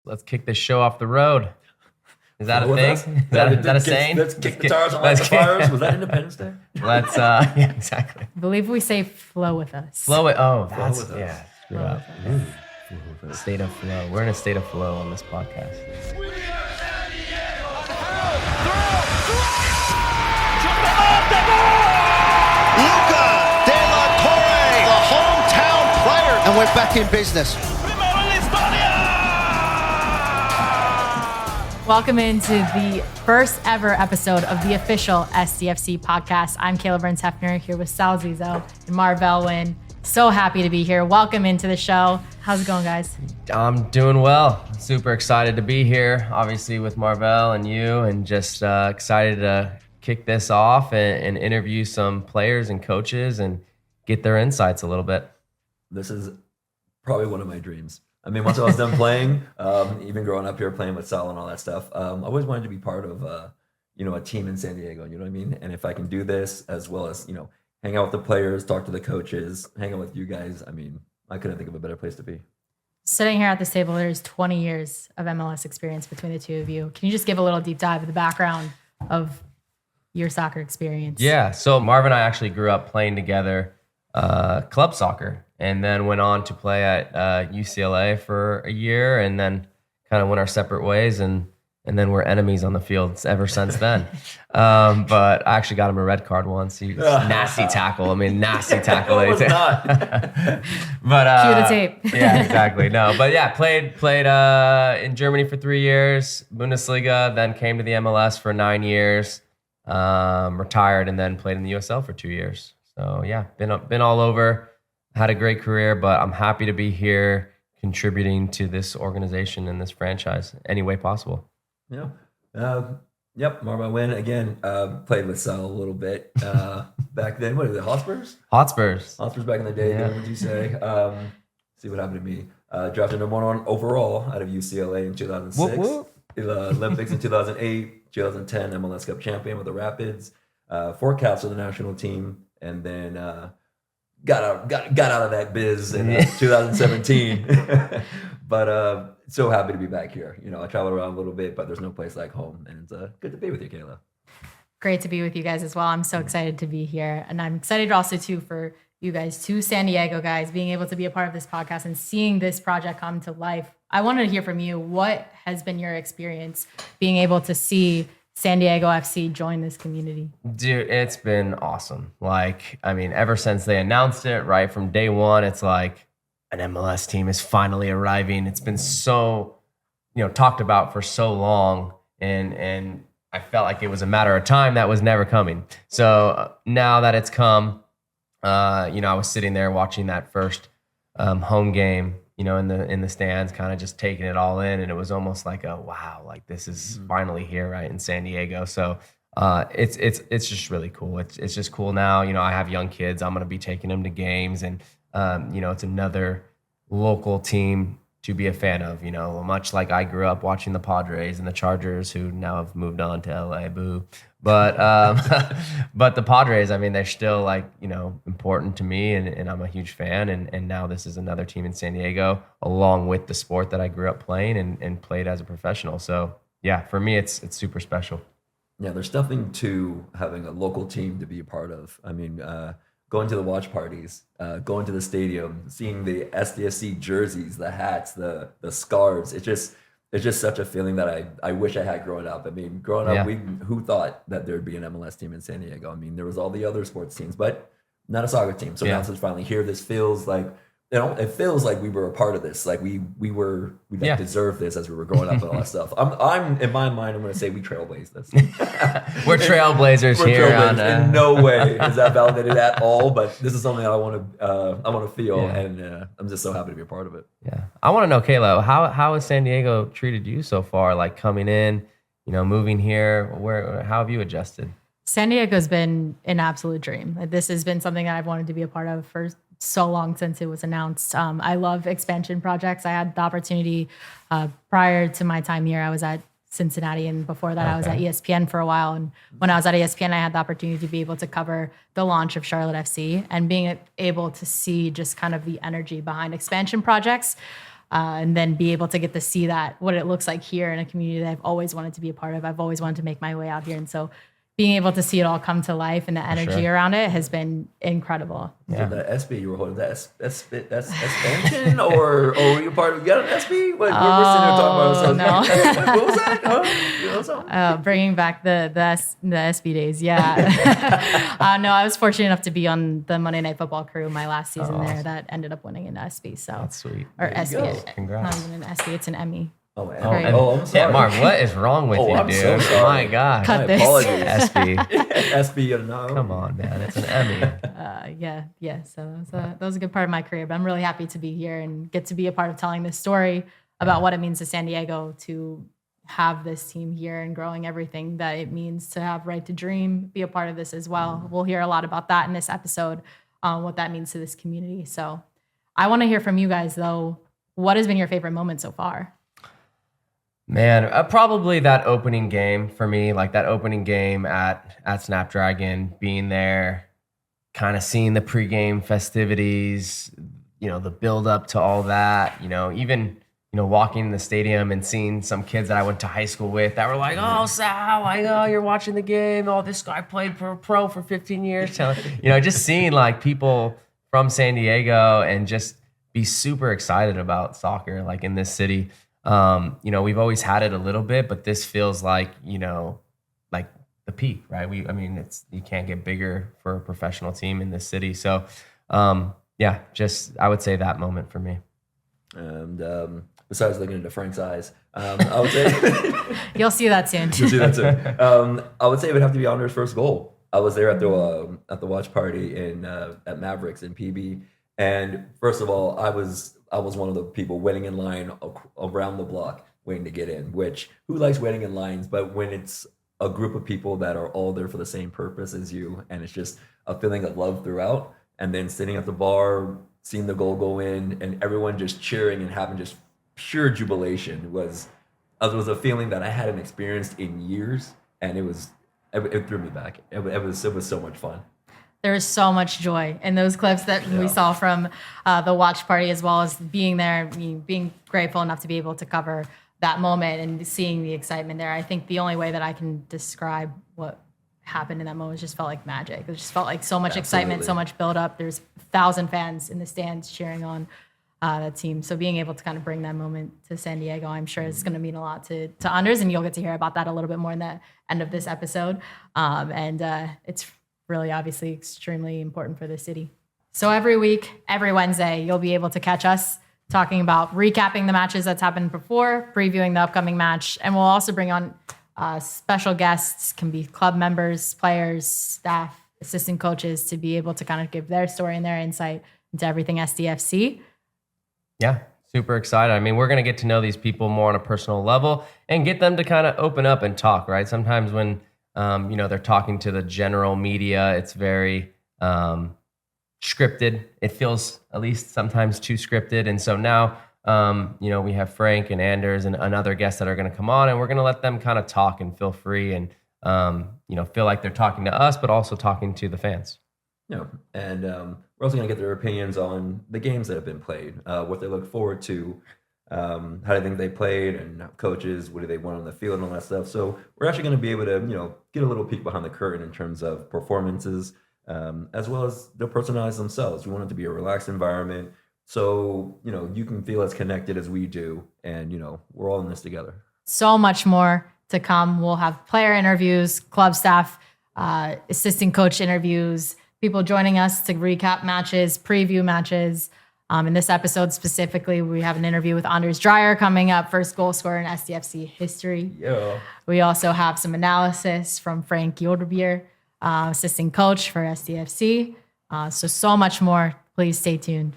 Let's kick this show off the road. Is that a thing? Is that a saying? Let's kick guitars and light the fires. Was that Independence Day? Let's, yeah, exactly. I believe we say flow with us. Flow it. Oh, that's, with us. yeah. Screw up. State of flow. We're in a state of flow on this podcast. Luca De La Torre, the hometown player. And we're back in business. Welcome into the first ever episode of the official SDFC Podcast. I'm Kaila Hefner here with Sal Zizo and Marvell. So happy to be here. Welcome into the show. How's it going, guys? I'm doing well. Super excited to be here, obviously with Marvell and you, and just excited to kick this off and interview some players and coaches and get their insights a little bit. This is probably one of my dreams. I mean, once I was done playing, even growing up here playing with Sal and all that stuff, I always wanted to be part of, a team in San Diego, you know what I mean? And if I can do this as well as, hang out with the players, talk to the coaches, hang out with you guys, I mean, I couldn't think of a better place to be. Sitting here at this table, there's 20 years of MLS experience between the two of you. Can you just give a little deep dive of the background of your soccer experience? Yeah, so Marv and I actually grew up playing together club soccer, and then went on to play at UCLA for a year, and then kind of went our separate ways, and then we're enemies on the field ever since then. But I actually got him a red card once. He was nasty tackle. I mean, nasty tackle. It was not. But cue the tape. Yeah, exactly. No, but yeah, played in Germany for 3 years, Bundesliga, then came to the MLS for 9 years, retired, and then played in the USL for 2 years. So yeah, been all over. Had a great career, but I'm happy to be here contributing to this organization and this franchise any way possible. Yeah. Yep. Marvell win again. Played with Sal a little bit back then. What is it? Hotspurs back in the day. Yeah. What would you say? See what happened to me. Drafted number 1 overall out of UCLA in 2006. Whoop, whoop. Olympics in 2008. 2010 MLS Cup champion with the Rapids. 4 caps for the national team, and then got out of that biz in 2017. But so happy to be back here. I travel around a little bit, but there's no place like home, and it's good to be with you, Kaila. Great to be with you guys as well. I'm so excited to be here, and I'm excited also too for you guys, two San Diego guys, being able to be a part of this podcast and seeing this project come to life. I wanted to hear from you. What has been your experience being able to see San Diego FC join this community? Dude, it's been awesome. Ever since they announced it, right from day one, it's like an MLS team is finally arriving. It's been so, talked about for so long, and I felt like it was a matter of time that was never coming. So now that it's come, I was sitting there watching that first home game, in the stands, kind of just taking it all in. And it was almost like wow, like this is finally here, right, in San Diego. So it's just really cool. It's just cool now. I have young kids. I'm going to be taking them to games, and, it's another local team to be a fan of, much like I grew up watching the Padres and the Chargers, who now have moved on to LA, boo. But but the Padres, they're still important to me, and I'm a huge fan. And now this is another team in San Diego, along with the sport that I grew up playing and played as a professional. So yeah, for me, it's super special. Yeah, there's nothing to having a local team to be a part of. Going to the watch parties, going to the stadium, seeing the SDFC jerseys, the hats, the scarves. It's just such a feeling that I wish I had growing up. Growing up, who thought that there'd be an MLS team in San Diego? There was all the other sports teams, but not a soccer team. So now it's finally here. This feels like, it feels like we were a part of this. Like we deserve this as we were growing up and all that stuff. I'm in my mind, I'm going to say we trailblazed this. We're trailblazers here. In no way is that validated at all, but this is something I want to feel, and I'm just so happy to be a part of it. Yeah, I want to know, Kaila, how has San Diego treated you so far? Like coming in, moving here, how have you adjusted? San Diego's been an absolute dream. This has been something that I've wanted to be a part of for so long since it was announced. I love expansion projects. I had the opportunity prior to my time here. I was at Cincinnati, and before that I was at ESPN for a while. And when I was at ESPN, I had the opportunity to be able to cover the launch of Charlotte FC, and being able to see just kind of the energy behind expansion projects. and then be able to get to see that, what it looks like here in a community that I've always wanted to be a part of. I've always wanted to make my way out here. And so being able to see it all come to life and the energy around it has been incredible. Yeah. So the SB you were holding, that's expansion, or were you part of? You got an SB? We're sitting there talking about ourselves. No. What was that? Huh? Bringing back the SB days. Yeah. No, I was fortunate enough to be on the Monday Night Football crew my last season there that ended up winning an SB. So that's sweet. Or SB. Congrats. Not even an SB, it's an Emmy. Oh, man. I'm sorry. Yeah, Marv, what is wrong with you, I'm dude? so sorry. My God. Cut My this. apologies. SB. SB, no. Come on, man. It's an Emmy. Yeah. So that was a good part of my career. But I'm really happy to be here and get to be a part of telling this story about what it means to San Diego to have this team here and growing everything that it means to have Right to Dream be a part of this as well. We'll hear a lot about that in this episode, what that means to this community. So I want to hear from you guys, though. What has been your favorite moment so far? Man, probably that opening game for me, like that opening game at Snapdragon, being there, kind of seeing the pregame festivities, the build up to all that, even, walking in the stadium and seeing some kids that I went to high school with that were like, oh, Sal, I know you're watching the game. Oh, this guy played for a pro for 15 years. Just seeing like people from San Diego and just be super excited about soccer, like in this city. We've always had it a little bit, but this feels like, like the peak, right? You can't get bigger for a professional team in this city. So, I would say that moment for me. And besides looking into Frank's eyes, I would say you'll see that soon. You'll see that soon. I would say it would have to be Anders' first goal. I was there at the watch party at Mavericks in PB, and first of all, I was one of the people waiting in line around the block waiting to get in, which who likes waiting in lines? But when it's a group of people that are all there for the same purpose as you, and it's just a feeling of love throughout, and then sitting at the bar, seeing the goal go in, and everyone just cheering and having just pure jubilation was a feeling that I hadn't experienced in years, and it threw me back. It was so much fun. There is so much joy in those clips that we saw from the watch party, as well as being there, being grateful enough to be able to cover that moment and seeing the excitement there. I think the only way that I can describe what happened in that moment just felt like magic. It just felt like so much excitement, so much build up. There's 1,000 fans in the stands cheering on that team. So being able to kind of bring that moment to San Diego, I'm sure is going to mean a lot to Anders, and you'll get to hear about that a little bit more in the end of this episode. It's really obviously extremely important for the city. So every week, every Wednesday, you'll be able to catch us talking about recapping the matches that's happened before, previewing the upcoming match, and we'll also bring on special guests, can be club members, players, staff, assistant coaches, to be able to kind of give their story and their insight into everything SDFC. Yeah, super excited. I mean, we're going to get to know these people more on a personal level and get them to kind of open up and talk, right? Sometimes when they're talking to the general media, it's very scripted. It feels at least sometimes too scripted. And so now, we have Frank and Anders and other guests that are going to come on, and we're going to let them kind of talk and feel free and, feel like they're talking to us, but also talking to the fans. Yeah, and we're also going to get their opinions on the games that have been played, what they look forward to, how they think they played, and coaches, what do they want on the field and all that stuff. So we're actually going to be able to, get a little peek behind the curtain in terms of performances, as well as the personalities themselves. We want it to be a relaxed environment, so you can feel as connected as we do, and we're all in this together. So much more to come. We'll have player interviews, club staff, assistant coach interviews, people joining us to recap matches, preview matches. In this episode specifically, we have an interview with Anders Dreyer coming up, first goal scorer in SDFC history. Yeah. We also have some analysis from Frank Hjortebjerg, assistant coach for SDFC. So much more. Please stay tuned.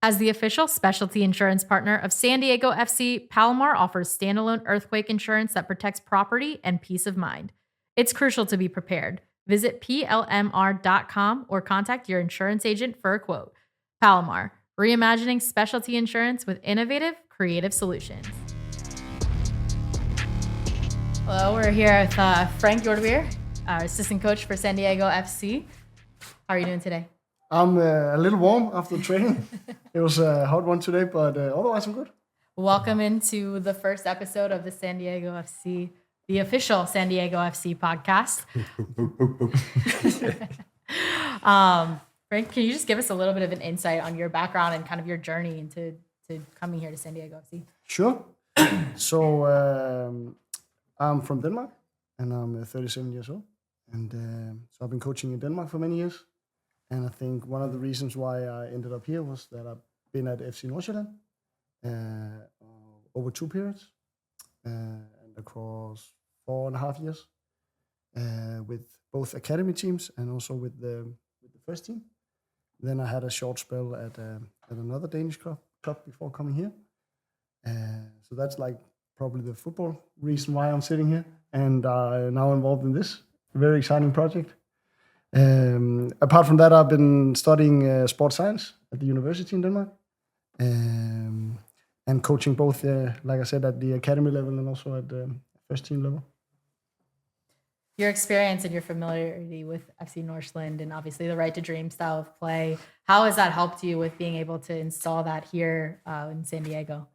As the official specialty insurance partner of San Diego FC, Palomar offers standalone earthquake insurance that protects property and peace of mind. It's crucial to be prepared. Visit plmr.com or contact your insurance agent for a quote. Palomar, reimagining specialty insurance with innovative, creative solutions. Hello, we're here with Frank Hjortebjerg, our assistant coach for San Diego FC. How are you doing today? I'm a little warm after training. It was a hot one today, but otherwise I'm good. Welcome into the first episode of the San Diego FC, the official San Diego FC podcast. Frank, can you just give us a little bit of an insight on your background and kind of your journey into coming here to San Diego FC? Sure. So I'm from Denmark, and I'm 37 years old. And so I've been coaching in Denmark for many years. And I think one of the reasons why I ended up here was that I've been at FC Nordsjælland over 2 periods and across 4.5 years with both academy teams and also with the first team. Then I had a short spell at another Danish club before coming here. So that's like probably the football reason why I'm sitting here and now involved in this very exciting project. Apart from that, I've been studying sports science at the university in Denmark and coaching both, like I said, at the academy level and also at the first team level. Your experience and your familiarity with FC Nordsjælland and obviously the Right to Dream style of play, how has that helped you with being able to install that here in San Diego?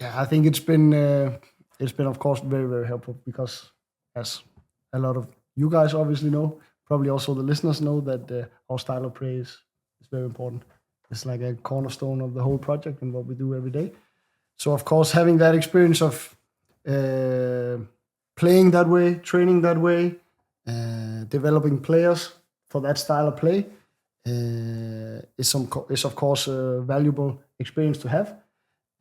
Yeah, I think it's been of course very, very helpful because as a lot of you guys obviously know, probably also the listeners know that our style of play is very important. It's like a cornerstone of the whole project and what we do every day. So of course, having that experience of playing that way, training that way, developing players for that style of play is of course a valuable experience to have.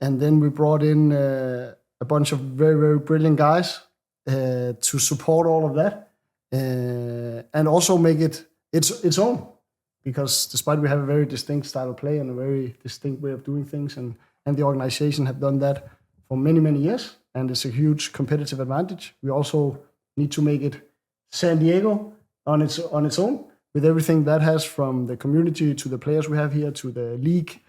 And then we brought in a bunch of very, very brilliant guys to support all of that. And also make it its own, because despite we have a very distinct style of play and a very distinct way of doing things, and the organization have done that for many, many years, and it's a huge competitive advantage. We also need to make it San Diego on its own, with everything that has, from the community to the players we have here to the league,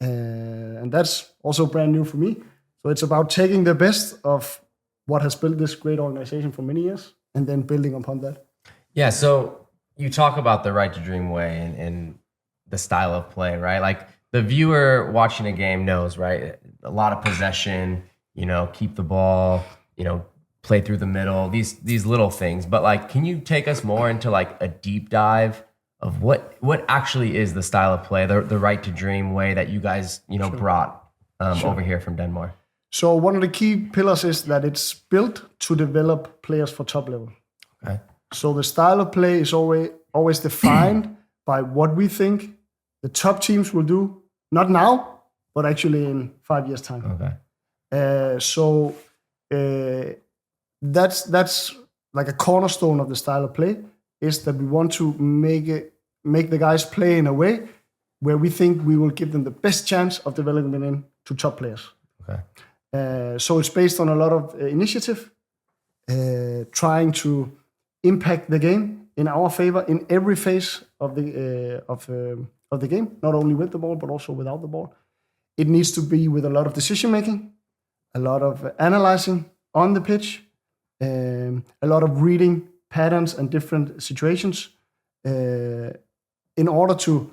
and that's also brand new for me. So it's about taking the best of what has built this great organization for many years, and then building upon that. Yeah, so you talk about the Right to Dream way and the style of play, right? Like the viewer watching a game knows, right? A lot of possession, keep the ball, play through the middle, these little things. But like, can you take us more into like a deep dive of what actually is the style of play, the Right to Dream way that you guys, Sure. brought over here from Denmark? So one of the key pillars is that it's built to develop players for top level. Okay. So the style of play is always defined by what we think the top teams will do, not now, but actually in 5 years' time. Okay. That's like a cornerstone of the style of play, is that we want to make the guys play in a way where we think we will give them the best chance of developing them into top players. Okay. So it's based on a lot of initiative, trying to impact the game in our favor in every phase of the game, not only with the ball but also without the ball. It needs to be with a lot of decision making, a lot of analyzing on the pitch, a lot of reading patterns and different situations. In order to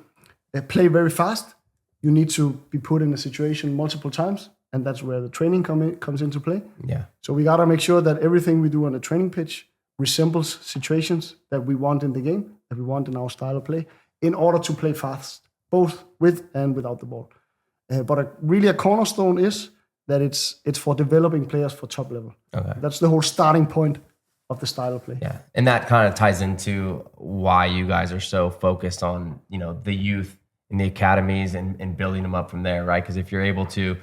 play very fast, you need to be put in a situation multiple times, and that's where the training comes into play. Yeah. So we gotta make sure that everything we do on the training pitch resembles situations that we want in the game, that we want in our style of play, in order to play fast, both with and without the ball. But really a cornerstone is that it's for developing players for top level. Okay. That's the whole starting point of the style of play. Yeah. And that kind of ties into why you guys are so focused on, the youth in the academies and building them up from there, right? Because if you're able to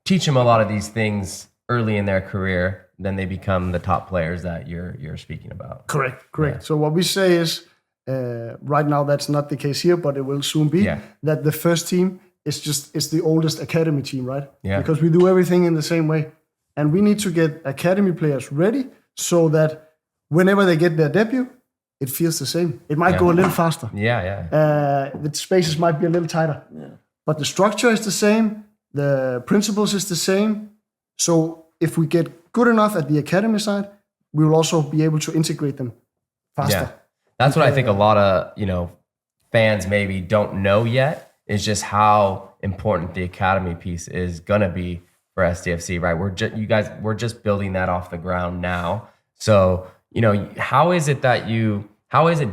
teach them a lot of these things early in their career, then they become the top players that you're speaking about. Correct. Yeah. So what we say is, right now that's not the case here, but it will soon be, that the first team is the oldest academy team, right? Yeah. Because we do everything in the same way. And we need to get academy players ready so that whenever they get their debut, it feels the same. It might go a little faster. Yeah. The spaces might be a little tighter. Yeah. But the structure is the same. The principles is the same. So if we get good enough at the academy side, we will also be able to integrate them faster. Yeah. That's what I think a lot of, fans maybe don't know yet is just how important the academy piece is going to be for SDFC, right? We're just building that off the ground now. So, how is it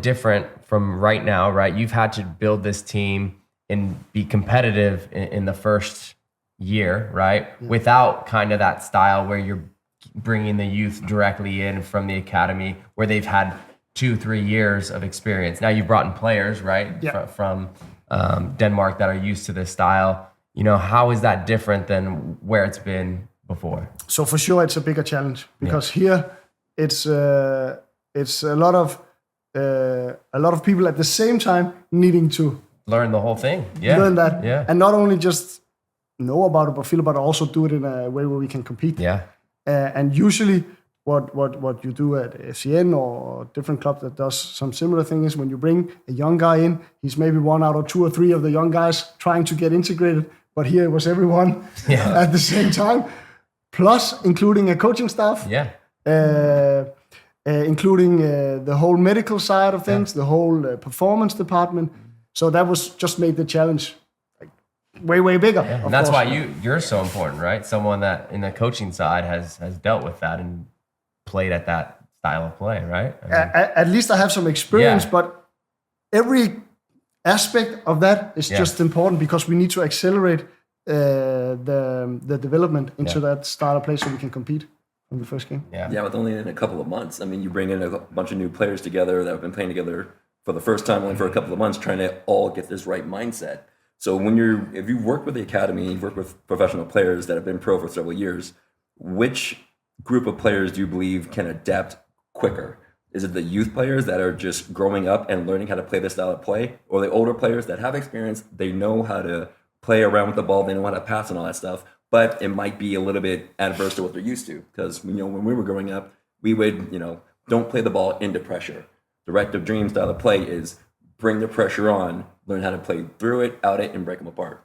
different from right now, right? You've had to build this team and be competitive in the first year, right? Without kind of that style where you're bringing the youth directly in from the academy where they've had 2-3 years of experience. Now you've brought in players, right? Yeah. From Denmark that are used to this style. How is that different than where it's been before? So for sure, it's a bigger challenge because here it's a lot of people at the same time needing to learn the whole thing. Yeah. Learn that. Yeah. And not only just know about it, but feel about it, also do it in a way where we can compete. Yeah. And usually what you do at FCN or different clubs that does some similar thing is when you bring a young guy in, he's maybe one out of 2 or 3 of the young guys trying to get integrated. But here it was everyone at the same time, plus including a coaching staff. Yeah. Including the whole medical side of things, the whole performance department. So that was just made the challenge way bigger. Yeah. And that's why you're so important, right? Someone that in the coaching side has dealt with that and played at that style of play, right? At least I have some experience, but every aspect of that is just important because we need to accelerate the development into that style of play so we can compete in the first game. Yeah, with only in a couple of months. I mean, you bring in a bunch of new players together that have been playing together for the first time only for a couple of months, trying to all get this right mindset. So if you've worked with the academy, you've worked with professional players that have been pro for several years, which group of players do you believe can adapt quicker? Is it the youth players that are just growing up and learning how to play this style of play, or the older players that have experience, they know how to play around with the ball, they know how to pass and all that stuff, but it might be a little bit adverse to what they're used to? Because when we were growing up, we would don't play the ball into pressure. Directive dream style of play is bring the pressure on, learn how to play through it, out it, and break them apart.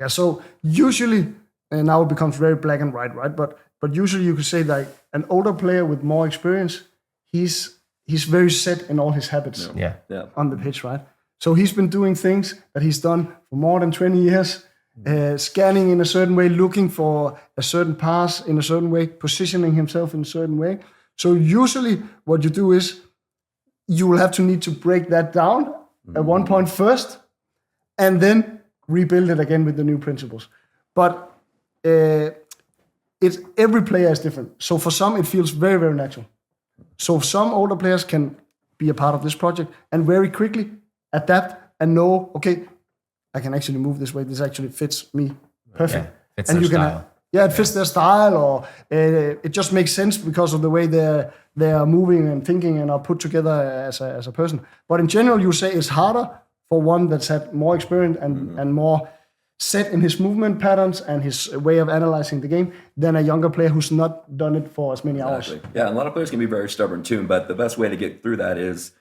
Yeah, so usually, and now it becomes very black and white, right? But usually you could say like an older player with more experience, he's very set in all his habits on the pitch, right? So he's been doing things that he's done for more than 20 years, scanning in a certain way, looking for a certain pass in a certain way, positioning himself in a certain way. So usually what you do is you will have to need to break that down at one point first, and then rebuild it again with the new principles. But every player is different. So for some, it feels very, very natural. So some older players can be a part of this project and very quickly adapt and know, okay, I can actually move this way. This actually fits me perfect. Yeah, fits their style. It fits their style, or it just makes sense because of the way they are moving and thinking and are put together as a person. But in general, you say it's harder for one that's had more experience and more set in his movement patterns and his way of analyzing the game than a younger player who's not done it for as many hours. Yeah, and a lot of players can be very stubborn too, but the best way to get through that is,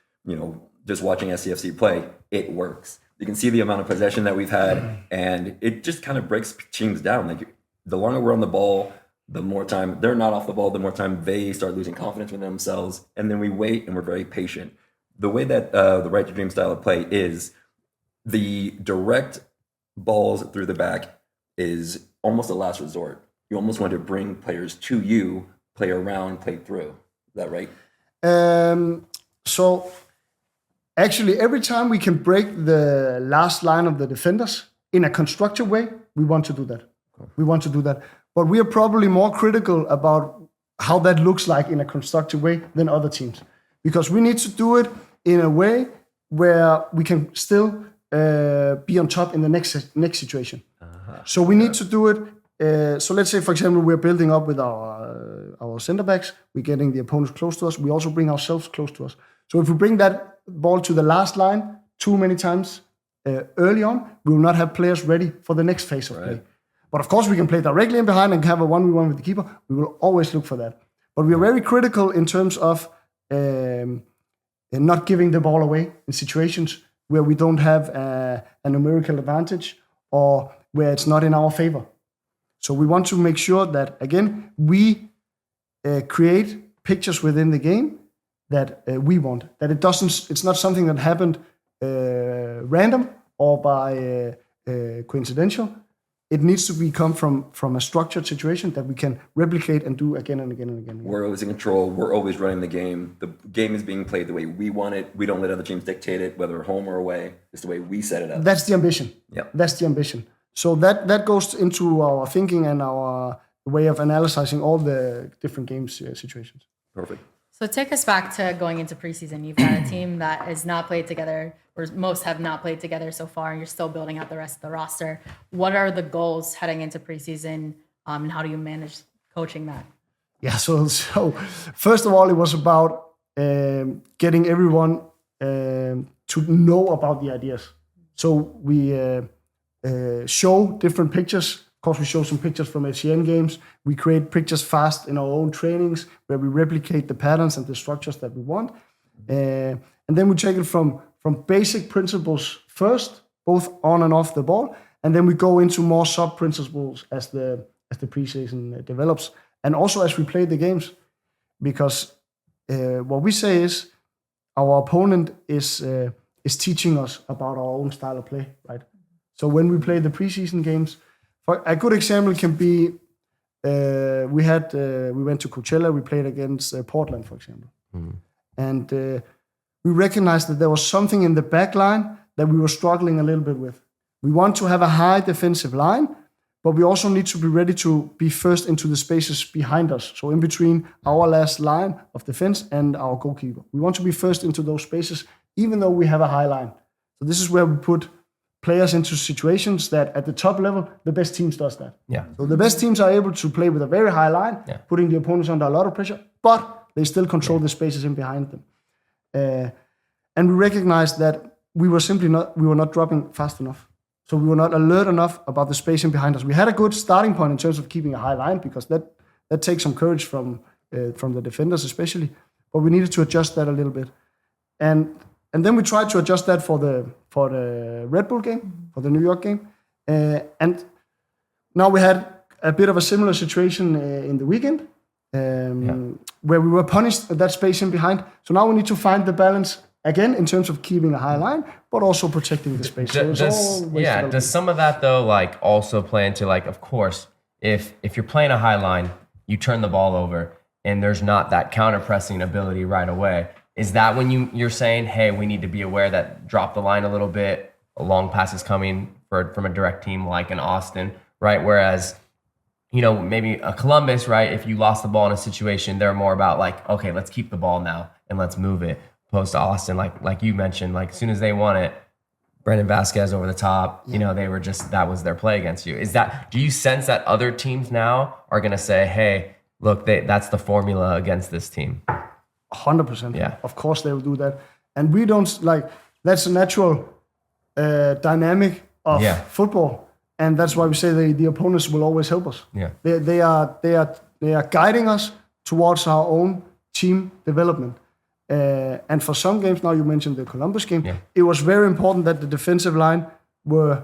just watching SDFC play. It works. You can see the amount of possession that we've had, and it just kind of breaks teams down. Like, the longer we're on the ball, the more time they're not off the ball, the more time they start losing confidence with themselves. And then we wait and we're very patient. The way that the Right to Dream style of play is, the direct balls through the back is almost a last resort. You almost want to bring players to you, play around, play through. Is that right? So actually, every time we can break the last line of the defenders in a constructive way, we want to do that. But we are probably more critical about how that looks like in a constructive way than other teams. Because we need to do it in a way where we can still be on top in the next situation. So we need to do it. So let's say, for example, we're building up with our center backs. We're getting the opponents close to us. We also bring ourselves close to us. So if we bring that ball to the last line too many times early on, we will not have players ready for the next phase of play. But of course, we can play directly in behind and have a 1v1 with the keeper. We will always look for that. But we are very critical in terms of not giving the ball away in situations where we don't have a numerical advantage or where it's not in our favor. So we want to make sure that, again, we create pictures within the game that we want. That it's not something that happened random or by coincidental. It needs to come from a structured situation that we can replicate and do again and again and again. We're always in control. We're always running the game. The game is being played the way we want it. We don't let other teams dictate it, whether home or away. It's the way we set it up. That's the ambition. Yeah. That's the ambition. So that goes into our thinking and our way of analyzing all the different games situations. Perfect. So take us back to going into preseason. You've got a team that has not played together, or most have not played together so far, and you're still building out the rest of the roster. What are the goals heading into preseason, and how do you manage coaching that? Yeah, so first of all, it was about getting everyone to know about the ideas. So we show different pictures. Of course, we show some pictures from HCN games. We create pictures fast in our own trainings where we replicate the patterns and the structures that we want. And then we take it from basic principles first, both on and off the ball. And then we go into more sub-principles as the preseason develops. And also as we play the games. Because what we say is our opponent is teaching us about our own style of play, right? So when we play the preseason games, a good example can be we went to Coachella, we played against Portland, for example. And we recognized that there was something in the back line that we were struggling a little bit with. We want to have a high defensive line, but we also need to be ready to be first into the spaces behind us. So in between our last line of defense and our goalkeeper. We want to be first into those spaces, even though we have a high line. So this is where we put players into situations that at the top level, the best teams does that. Yeah. So the best teams are able to play with a very high line, putting the opponents under a lot of pressure, but they still control the spaces in behind them. And we recognized that we were not dropping fast enough. So we were not alert enough about the space in behind us. We had a good starting point in terms of keeping a high line because that takes some courage from the defenders especially, but we needed to adjust that a little bit. And then we tried to adjust that for the Red Bull game, for the New York game. And now we had a bit of a similar situation in the weekend where we were punished at that space in behind. So now we need to find the balance again in terms of keeping a high line, but also protecting the space. Does some of that though like also play into like, of course, if you're playing a high line, you turn the ball over and there's not that counter pressing ability right away. Is that when you're saying, hey, we need to be aware that drop the line a little bit, a long pass is coming from a direct team like an Austin, right? Whereas, maybe a Columbus, right? If you lost the ball in a situation, they're more about like, okay, let's keep the ball now and let's move it. Opposed to Austin, like you mentioned, like as soon as they won it, Brendan Vasquez over the top, they were that was their play against you. Do you sense that other teams now are going to say, hey, look, that's the formula against this team? 100%. Yeah. Of course they will do that. And we don't that's a natural dynamic of football. And that's why we say the opponents will always help us. Yeah. They are guiding us towards our own team development. And for some games, now you mentioned the Columbus game, it was very important that the defensive line were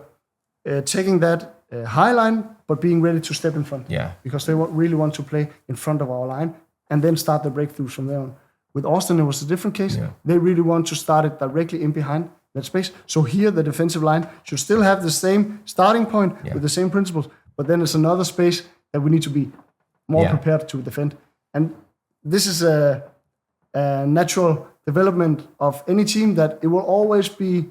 taking that high line, but being ready to step in front. Yeah. Because they really want to play in front of our line and then start the breakthroughs from there on. With Austin, it was a different case. Yeah. They really want to start it directly in behind that space. So here, the defensive line should still have the same starting point with the same principles, but then it's another space that we need to be more prepared to defend. And this is a natural development of any team that it will always be.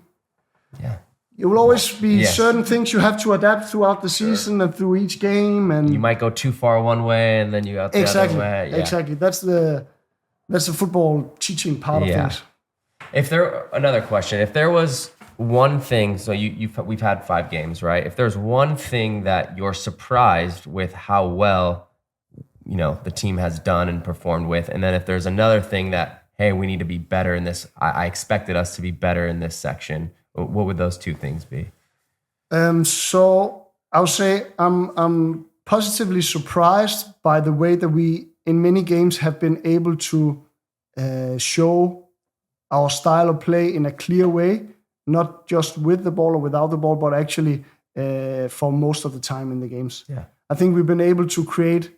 Yeah. It will always be certain things you have to adapt throughout the season and through each game. And you might go too far one way and then you go the other way. Yeah. Exactly. That's the football teaching part of things. Another question, if there was one thing, so we've had 5 games, right? If there's one thing that you're surprised with how well, the team has done and performed with, and then if there's another thing that, hey, we need to be better in this, I expected us to be better in this section, what would those 2 things be? So I would say I'm positively surprised by the way that we, in many games, have been able to show our style of play in a clear way, not just with the ball or without the ball, but actually for most of the time in the games. Yeah. I think we've been able to create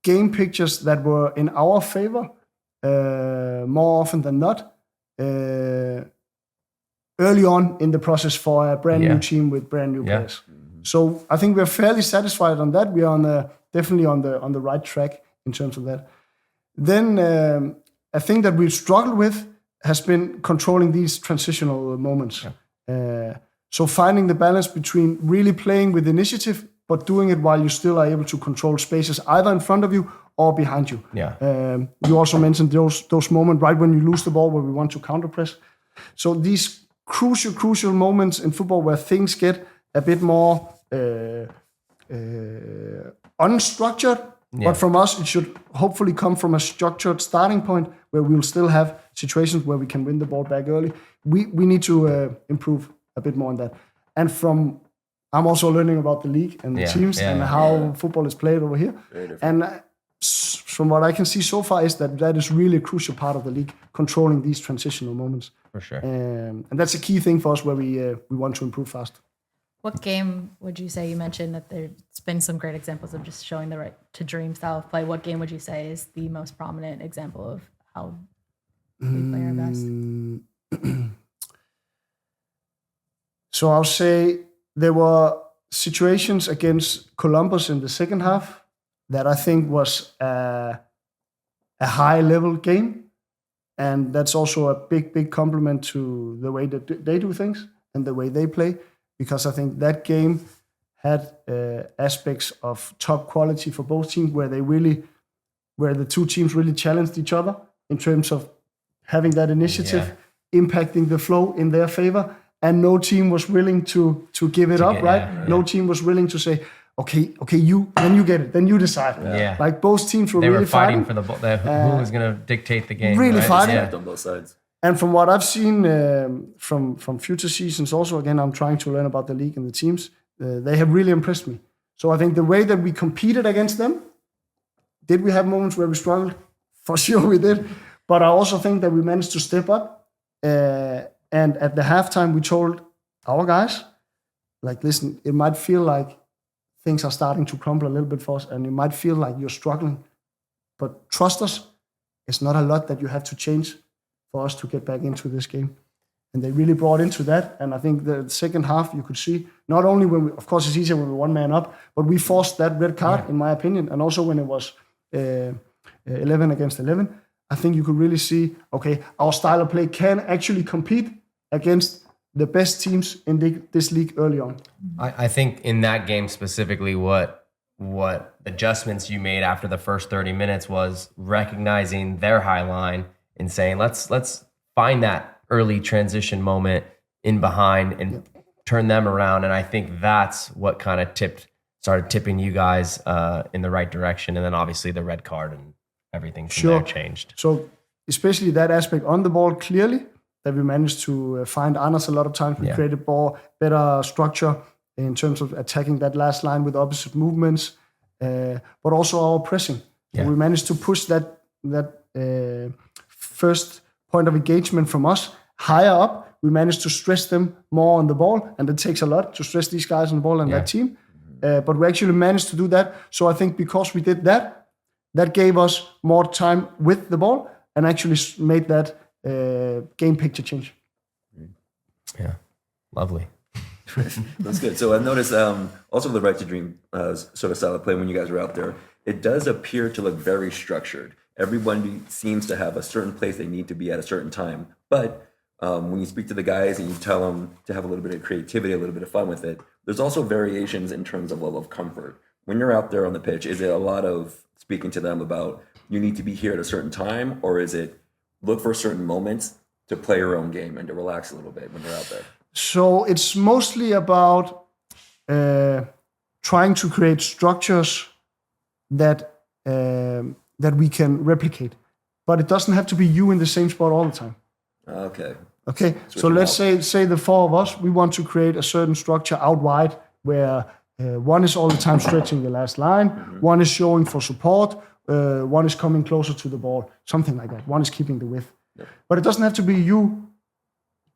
game pictures that were in our favor more often than not. early on in the process for a brand new team with brand new players. So I think we're fairly satisfied on that. We are definitely on the right track in terms of that. Then a thing that we've struggled with has been controlling these transitional moments. So finding the balance between really playing with initiative, but doing it while you still are able to control spaces either in front of you or behind you. You also mentioned those moments right when you lose the ball where we want to counter press. So these crucial moments in football where things get a bit more unstructured, but from us it should hopefully come from a structured starting point where we'll still have situations where we can win the ball back early. We need to improve a bit more on that. And I'm also learning about the league and the teams and how football is played over here. And from what I can see so far is that is really a crucial part of the league, controlling these transitional moments. For sure. And that's a key thing for us where we want to improve fast. What game would you say, you mentioned that there's been some great examples of just showing the right to dream style of play. What game would you say is the most prominent example of how we play our best? So I'll say there were situations against Columbus in the second half that I think was a high level game. And that's also a big compliment to the way that they do things and the way they play. Because I think that game had aspects of top quality for both teams where the two teams really challenged each other in terms of having that initiative, impacting the flow in their favor. And no team was willing to give it up, right? No team was willing to say, okay, you get it, then you decide. Like both teams were really fighting for the ball. Who was going to dictate the game? Really fighting on both sides. And from what I've seen from future seasons, also again, I'm trying to learn about the league and the teams. They have really impressed me. So I think the way that we competed against them, did we have moments where we struggled? For sure we did. But I also think that we managed to step up. And at the halftime, we told our guys, like, listen, it might feel like things are starting to crumble a little bit for us, and it might feel like you're struggling. But trust us, it's not a lot that you have to change for us to get back into this game. And they really brought into that. And I think the second half, you could see, not only when of course, it's easier when we're one man up, but we forced that red card, in my opinion. And also when it was 11 against 11, I think you could really see, okay, our style of play can actually compete against the best teams in this league early on. I think in that game specifically, what adjustments you made after the first 30 minutes was recognizing their high line and saying, let's find that early transition moment in behind and turn them around. And I think that's what kind of started tipping you guys in the right direction. And then obviously the red card and everything from there changed. So especially that aspect on the ball, clearly, that we managed to find Anders a lot of times. We created better structure in terms of attacking that last line with opposite movements, but also our pressing. So we managed to push that first point of engagement from us higher up. We managed to stress them more on the ball, and it takes a lot to stress these guys on the ball and that team. But we actually managed to do that. So I think because we did that, that gave us more time with the ball and actually made that game picture change. Yeah, lovely. That's good. So I've noticed also the Right to Dream sort of style of play when you guys were out there, it does appear to look very structured. Everyone seems to have a certain place they need to be at a certain time. But when you speak to the guys and you tell them to have a little bit of creativity, a little bit of fun with it, there's also variations in terms of level of comfort. When you're out there on the pitch, is it a lot of speaking to them about you need to be here at a certain time, or is it look for certain moments to play your own game and to relax a little bit when you're out there? So it's mostly about trying to create structures that we can replicate. But it doesn't have to be you in the same spot all the time. Okay. So let's say the four of us, we want to create a certain structure out wide where one is all the time stretching the last line, one is showing for support, one is coming closer to the ball, something like that. One is keeping the width. But it doesn't have to be you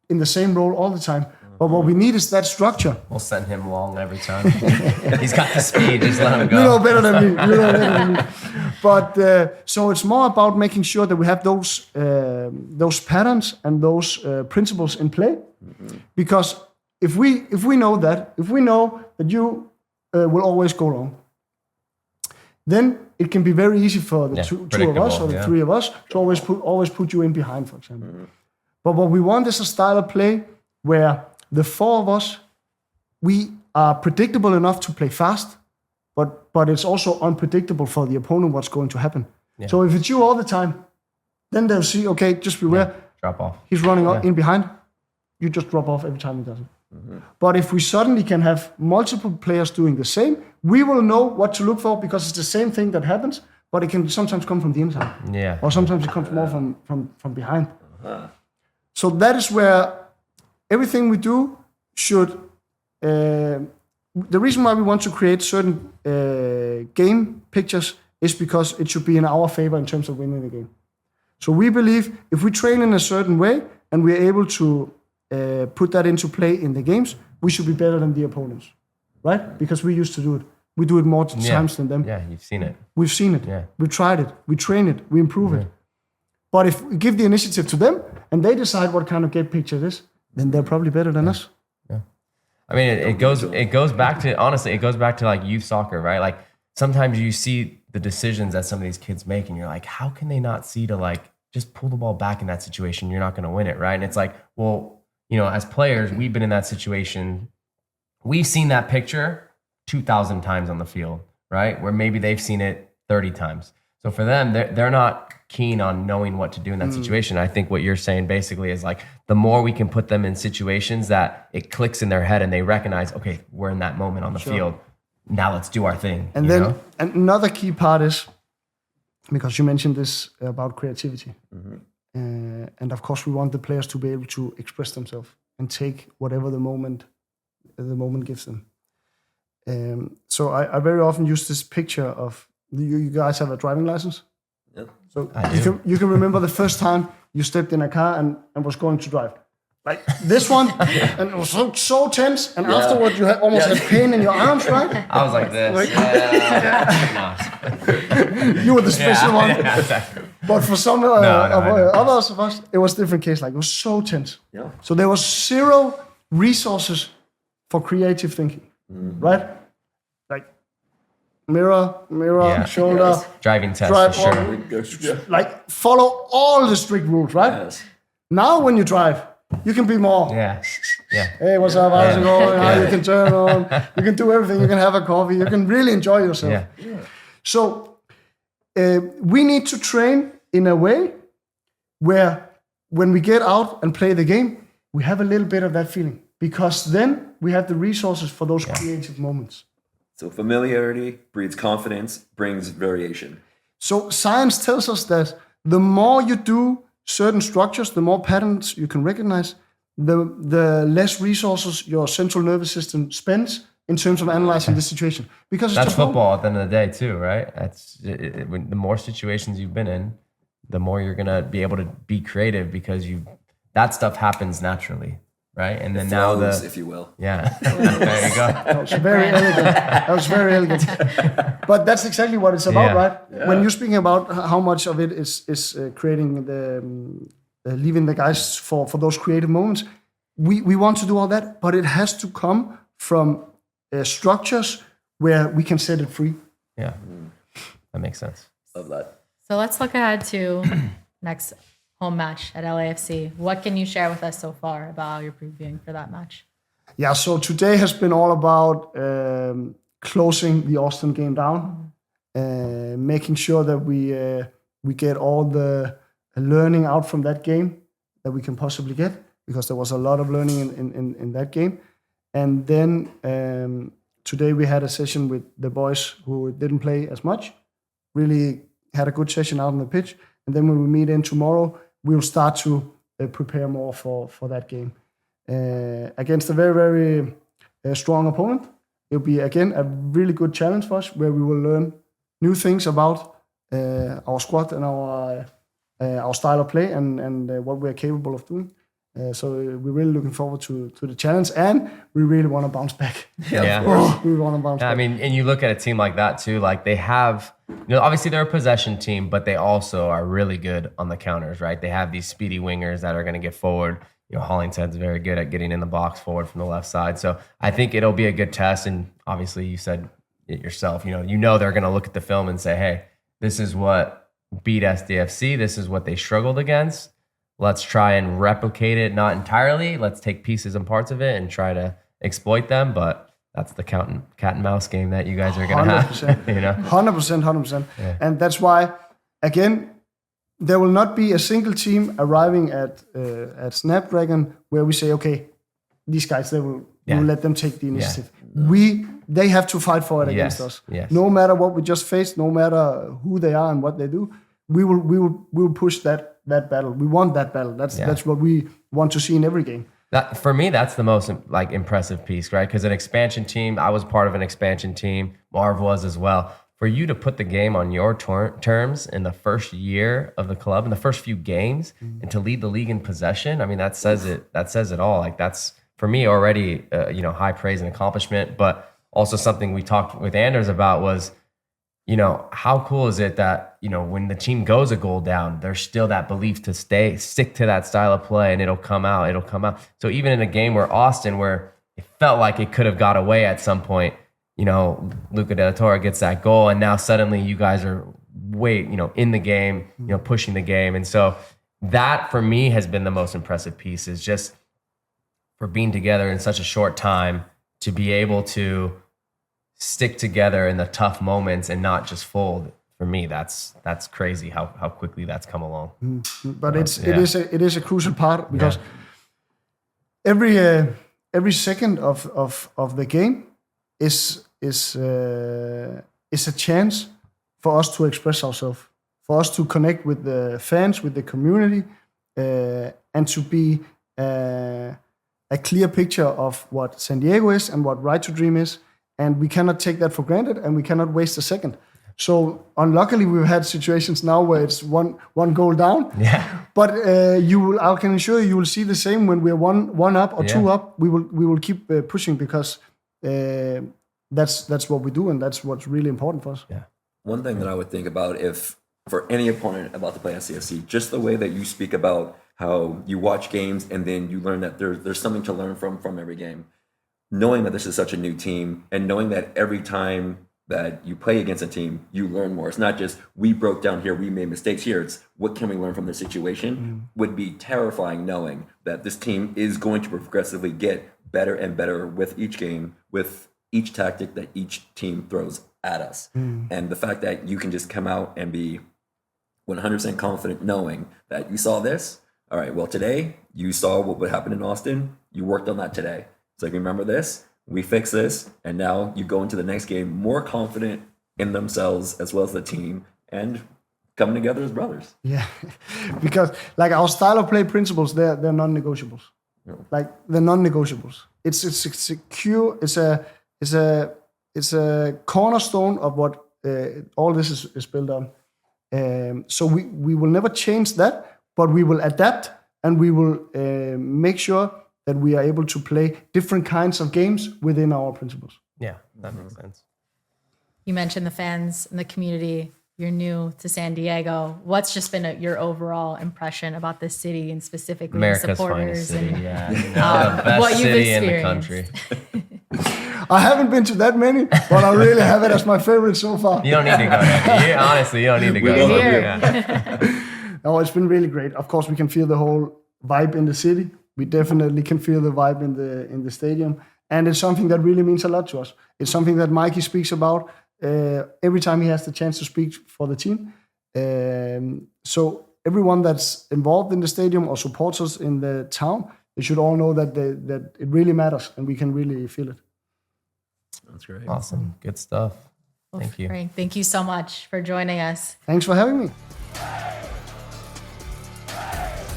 in the same role all the time. But what we need is that structure. We'll send him long every time. He's got the speed, just let him go. You know better than me. So it's more about making sure that we have those patterns and those principles in play, because if we know that you will always go wrong, then it can be very easy for the two of us or the three of us to always put you in behind, for example. But what we want is a style of play where the four of us, we are predictable enough to play fast, but it's also unpredictable for the opponent what's going to happen. Yeah. So if it's you all the time, then they'll see, okay, just beware. Drop off. He's running in behind. You just drop off every time he does it. But if we suddenly can have multiple players doing the same, we will know what to look for, because it's the same thing that happens, but it can sometimes come from the inside. Yeah. Or sometimes it comes more from behind. So that is where everything we do should... the reason why we want to create certain game pictures is because it should be in our favor in terms of winning the game. So we believe if we train in a certain way and we're able to put that into play in the games, we should be better than the opponents, right? Because we used to do it. We do it more times than them. Yeah, you've seen it. We've seen it. Yeah. We tried it. We train it. We improve it. But if we give the initiative to them and they decide what kind of game picture it is, then they're probably better than us. I mean, it goes back to, honestly, it goes back to like youth soccer, right? Like sometimes you see the decisions that some of these kids make and you're like, how can they not see to like just pull the ball back in that situation? You're not going to win it, right? And it's like, well, you know, as players, we've been in that situation. We've seen that picture 2,000 times on the field, right? Where maybe they've seen it 30 times. So for them, they're not keen on knowing what to do in that situation. I think what you're saying basically is like the more we can put them in situations that it clicks in their head and they recognize, okay, we're in that moment on the field. Now let's do our thing. And then and another key part is, because you mentioned this about creativity. And of course, we want the players to be able to express themselves and take whatever the moment gives them. So I very often use this picture of, you guys have a driving license? Yep. So you can remember the first time you stepped in a car and was going to drive. Like this one, and it was so tense, and afterwards you almost had pain in your arms, right? I was like this. You were the special one. Yeah, exactly. But for some others of us, it was a different case. Like it was so tense. Yeah. So there was zero resources for creative thinking, right? Like mirror, shoulder. Yes. Driving test, drive for sure. Like follow all the strict rules, right? Yes. Now when you drive, you can be more. Yeah. Hey, what's up? How's it going? You can turn on. You can do everything. You can have a coffee. You can really enjoy yourself. Yeah. So we need to train in a way where when we get out and play the game, we have a little bit of that feeling, because then we have the resources for those creative moments. So familiarity breeds confidence, brings variation. So science tells us that the more you do certain structures, the more patterns you can recognize, the less resources your central nervous system spends in terms of analyzing the situation. Because that's football at the end of the day too, right? That's the more situations you've been in, the more you're gonna be able to be creative, because that stuff happens naturally, right? And then flows, if you will. Yeah, there you go. That was very elegant. That was very elegant. But that's exactly what it's about, right? Yeah. When you're speaking about how much of it is creating leaving the guys for those creative moments, we want to do all that, but it has to come from structures where we can set it free. Yeah, that makes sense. Love that. So let's look ahead to next home match at LAFC. What can you share with us so far about how you're previewing for that match? Yeah, so today has been all about closing the Austin game down, making sure that we get all the learning out from that game that we can possibly get, because there was a lot of learning in that game. And then today we had a session with the boys who didn't play as much, really had a good session out on the pitch. And then when we meet in tomorrow, we'll start to prepare more for that game. Against a very, very strong opponent. It'll be, again, a really good challenge for us, where we will learn new things about our squad and our style of play and what we're capable of doing. So we're really looking forward to the challenge, and we really want to bounce back. Yeah. We want to bounce back. I mean, and you look at a team like that too, like they have, obviously they're a possession team, but they also are really good on the counters, right? They have these speedy wingers that are going to get forward. Hollingshead's very good at getting in the box forward from the left side. So I think it'll be a good test. And obviously you said it yourself, they're going to look at the film and say, hey, this is what beat SDFC. This is what they struggled against. Let's try and replicate it, not entirely. Let's take pieces and parts of it and try to exploit them. But that's the cat and mouse game that you guys are going to have. 100%. Yeah. And that's why, again, there will not be a single team arriving at Snapdragon where we say, okay, these guys, we'll let them take the initiative. Yeah. They have to fight for it against us. Yes. No matter what we just faced, no matter who they are and what they do, we will push that battle. We want that battle. That's what we want to see in every game. That, for me, that's the most impressive piece, right? Because an expansion team, I was part of an expansion team. Marv was as well. For you to put the game on your terms in the first year of the club, in the first few games, and to lead the league in possession, I mean, that says it. That says it all. That's for me already, high praise and accomplishment. But also something we talked with Anders about was, how cool is it that, when the team goes a goal down, there's still that belief to stick to that style of play and it'll come out. So even in a game where it felt like it could have got away at some point, Luca Del Toro gets that goal and now suddenly you guys are in the game, pushing the game. And so that for me has been the most impressive piece, is just for being together in such a short time to be able to stick together in the tough moments and not just fold. For me, that's crazy how quickly that's come along. But it is a crucial part, because every second of the game is a chance for us to express ourselves, for us to connect with the fans, with the community, and to be a clear picture of what San Diego is and what Right to Dream is. And we cannot take that for granted, and we cannot waste a second. So unluckily, we've had situations now where it's one goal down. Yeah. But I can assure you will see the same when we're one up or two up. We will keep pushing, because that's what we do, and that's what's really important for us. Yeah. One thing that I would think about, if for any opponent about to play SDFC, just the way that you speak about how you watch games and then you learn that there's something to learn from every game. Knowing that this is such a new team, and knowing that every time that you play against a team, you learn more. It's not just, we broke down here, we made mistakes here. It's, what can we learn from this situation? Would be terrifying, knowing that this team is going to progressively get better and better with each game, with each tactic that each team throws at us. And the fact that you can just come out and be 100% confident knowing that you saw this. All right, well, today you saw what would happen in Austin. You worked on that today. It's like, remember this, we fix this, and now you go into the next game more confident in themselves as well as the team, and coming together as brothers. Yeah, because our style of play principles, they're non-negotiables. They're non-negotiables. It's secure. It's a cornerstone of what all this is built on. So we will never change that, but we will adapt, and we will make sure that we are able to play different kinds of games within our principles. Yeah, that makes sense. You mentioned the fans and the community. You're new to San Diego. What's just been your overall impression about this city, and specifically America's the supporters? finest city, And, the best what you've city in the experienced. country. I haven't been to that many, but I really have it as my favorite so far. You don't need to go there. Honestly, you don't need to go. We're here. Yeah. No, it's been really great. Of course, we can feel the whole vibe in the city. We definitely can feel the vibe in the stadium, and it's something that really means a lot to us. It's something that Mikey speaks about every time he has the chance to speak for the team. So everyone that's involved in the stadium or supports us in the town, they should all know that it really matters, and we can really feel it. That's great. Awesome. Good stuff. Thank you. Frank, thank you so much for joining us. Thanks for having me.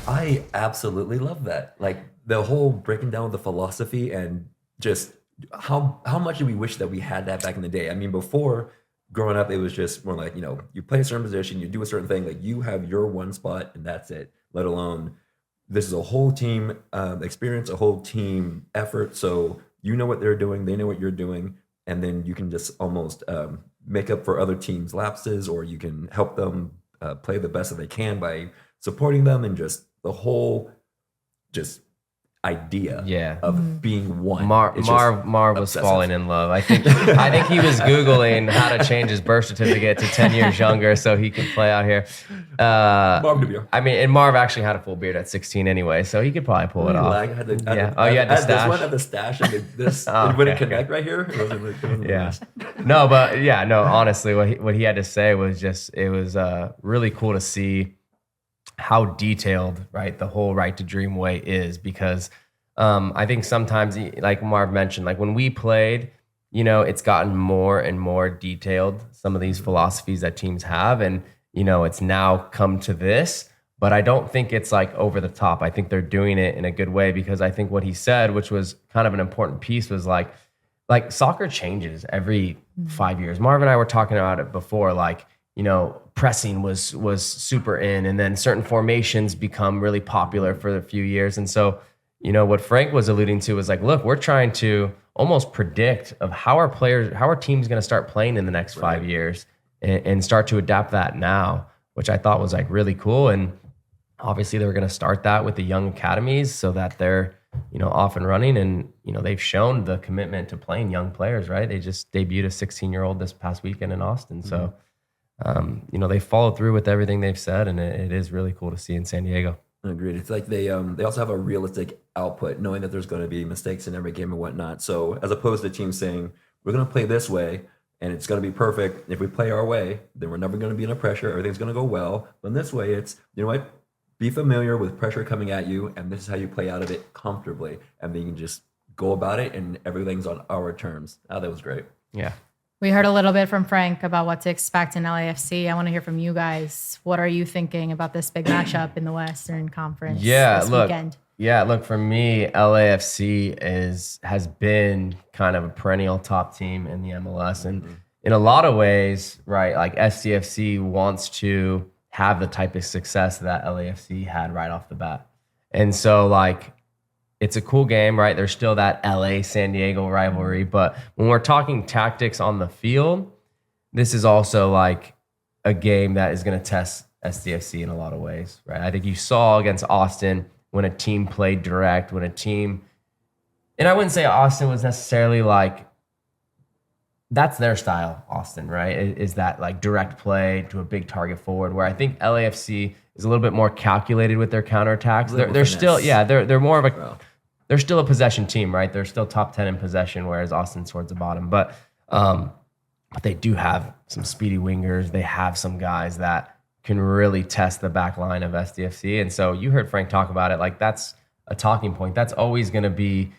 I absolutely love that. Like, the whole breaking down the philosophy, and just how much do we wish that we had that back in the day. I mean, before, growing up, it was just more like, you play a certain position, you do a certain thing, like you have your one spot and that's it, let alone this is a whole team experience, a whole team effort. So you know what they're doing, they know what you're doing, and then you can just almost make up for other teams' lapses, or you can help them play the best that they can by supporting them, and just the whole idea of being one. Marv was falling in love. I think he was Googling how to change his birth certificate to 10 years younger so he could play out here. I mean, and Marv actually had a full beard at 16 anyway, so he could probably pull it off. You had the stash? This one had the stash, and it wouldn't connect right here. It wasn't No, honestly, what he had to say was it was really cool to see how detailed, right, the whole Right to Dream way is, because I think sometimes, like Marv mentioned, like when we played, it's gotten more and more detailed, some of these philosophies that teams have, and it's now come to this, but I don't think it's like over the top. I think they're doing it in a good way, because I think what he said, which was kind of an important piece, was like soccer changes every 5 years. Marv and I were talking about it before, like, pressing was super in, and then certain formations become really popular for a few years. And so, what Frank was alluding to was like, look, we're trying to almost predict of how our team's going to start playing in the next 5 years, and start to adapt that now, which I thought was like really cool. And obviously they were going to start that with the young academies so that they're, off and running. And, they've shown the commitment to playing young players, right? They just debuted a 16-year-old this past weekend in Austin. So, they followed through with everything they've said, and it is really cool to see in San Diego. Agreed. It's like they also have a realistic output, knowing that there's going to be mistakes in every game and whatnot. So as opposed to teams saying, we're going to play this way and it's going to be perfect. If we play our way, then we're never going to be under pressure. Everything's going to go well. But this way, it's, be familiar with pressure coming at you, and this is how you play out of it comfortably. And then you can just go about it, and everything's on our terms. Oh, that was great. Yeah. We heard a little bit from Frank about what to expect in LAFC. I want to hear from you guys. What are you thinking about this big matchup in the Western Conference this weekend? Yeah, look, for me, LAFC has been kind of a perennial top team in the MLS. And in a lot of ways, right, like SDFC wants to have the type of success that LAFC had right off the bat. And so, like, it's a cool game, right? There's still that LA-San Diego rivalry. But when we're talking tactics on the field, this is also like a game that is going to test SDFC in a lot of ways, right? I think you saw against Austin when a team played direct, and I wouldn't say Austin was necessarily like, that's their style, Austin, right? Is that like direct play to a big target forward, where I think LAFC is a little bit more calculated with their counterattacks. They're still, they're more of a... They're still a possession team, right? They're still top 10 in possession, whereas Austin's towards the bottom. But they do have some speedy wingers. They have some guys that can really test the back line of SDFC. And so you heard Frank talk about it. Like, that's a talking point. That's always going to be,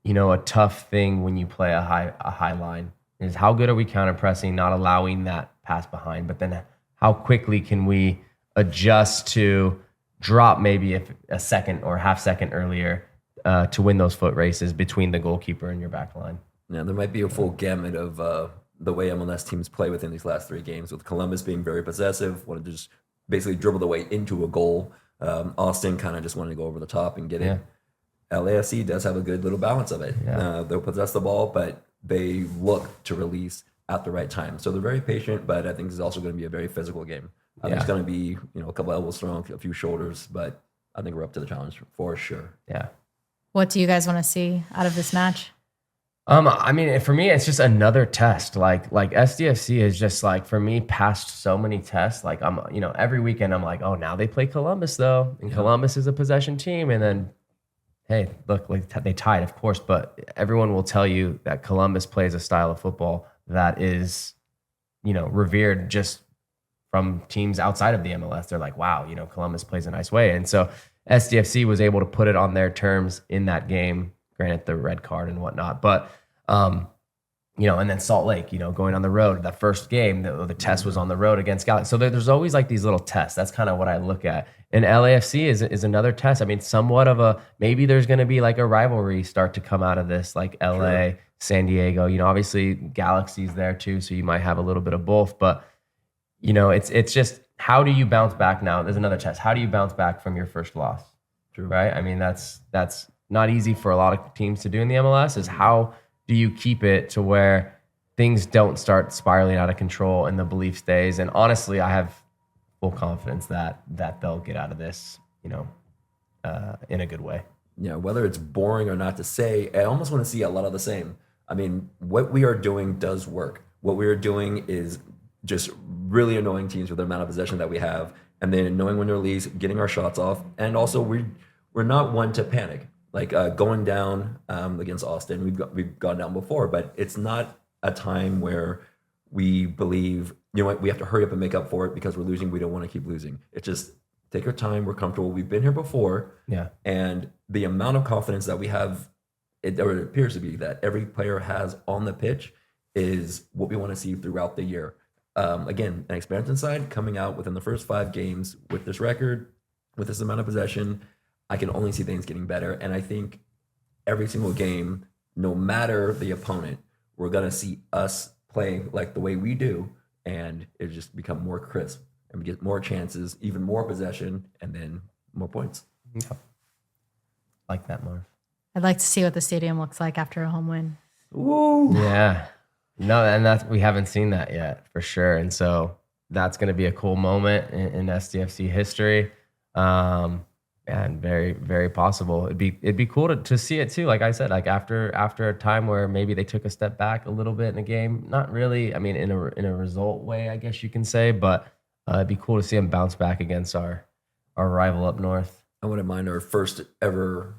a tough thing when you play a high line, is how good are we counter pressing, not allowing that pass behind, but then how quickly can we adjust to drop maybe a second or half second earlier to win those foot races between the goalkeeper and your back line. Yeah, there might be a full gamut of the way MLS teams play within these last 3 games, with Columbus being very possessive, wanted to just basically dribble the way into a goal. Austin kind of just wanted to go over the top and get it. LAFC does have a good little balance of it. Yeah. They'll possess the ball, but they look to release at the right time. So they're very patient, but I think this is also going to be a very physical game. There's going to be a couple elbows thrown, a few shoulders, but I think we're up to the challenge for sure. Yeah. What do you guys want to see out of this match? I mean, for me, it's just another test. Like SDFC is just like, for me, passed so many tests. Like, I'm, every weekend I'm like, oh, now they play Columbus though, and Columbus is a possession team. And then, hey, look, like they tied, of course, but everyone will tell you that Columbus plays a style of football that is, revered just from teams outside of the MLS. They're like, wow, Columbus plays a nice way. And so SDFC was able to put it on their terms in that game, granted the red card and whatnot. But, and then Salt Lake, going on the road, that first game, the test was on the road against Galaxy. So there's always like these little tests. That's kind of what I look at. And LAFC is another test. I mean, somewhat of maybe there's going to be like a rivalry start to come out of this, like LA, sure. San Diego, obviously Galaxy's there too. So you might have a little bit of both, but it's just, how do you bounce back now? There's another test. How do you bounce back from your first loss? True. right? I mean, that's not easy for a lot of teams to do in the MLS. Is how do you keep it to where things don't start spiraling out of control and the belief stays? And honestly, I have full confidence that they'll get out of this, in a good way. Yeah, whether it's boring or not to say, I almost want to see a lot of the same. I mean, what we are doing does work. What we are doing is just really annoying teams with the amount of possession that we have, and then knowing when to release, getting our shots off, and also we're not one to panic. Like going down against Austin, we've gone down before, but it's not a time where we believe, you know what, we have to hurry up and make up for it because we're losing. We don't want to keep losing. It's just take our time. We're comfortable. We've been here before. Yeah. And the amount of confidence that we have, it appears to be that every player has on the pitch is what we want to see throughout the year. Again, an expansion side coming out within the first 5 games with this record, with this amount of possession, I can only see things getting better. And I think every single game, no matter the opponent, we're going to see us playing like the way we do, and it just become more crisp, and we get more chances, even more possession, and then more points. Yeah. Like that, Marv. I'd like to see what the stadium looks like after a home win. Ooh. Yeah. No, and we haven't seen that yet for sure. And so that's going to be a cool moment in SDFC history. And very, very possible. It'd be cool to see it too. Like I said, like after a time where maybe they took a step back a little bit in a game, not really, I mean, in a result way, I guess you can say, but it'd be cool to see them bounce back against our rival up north. I wouldn't mind our first ever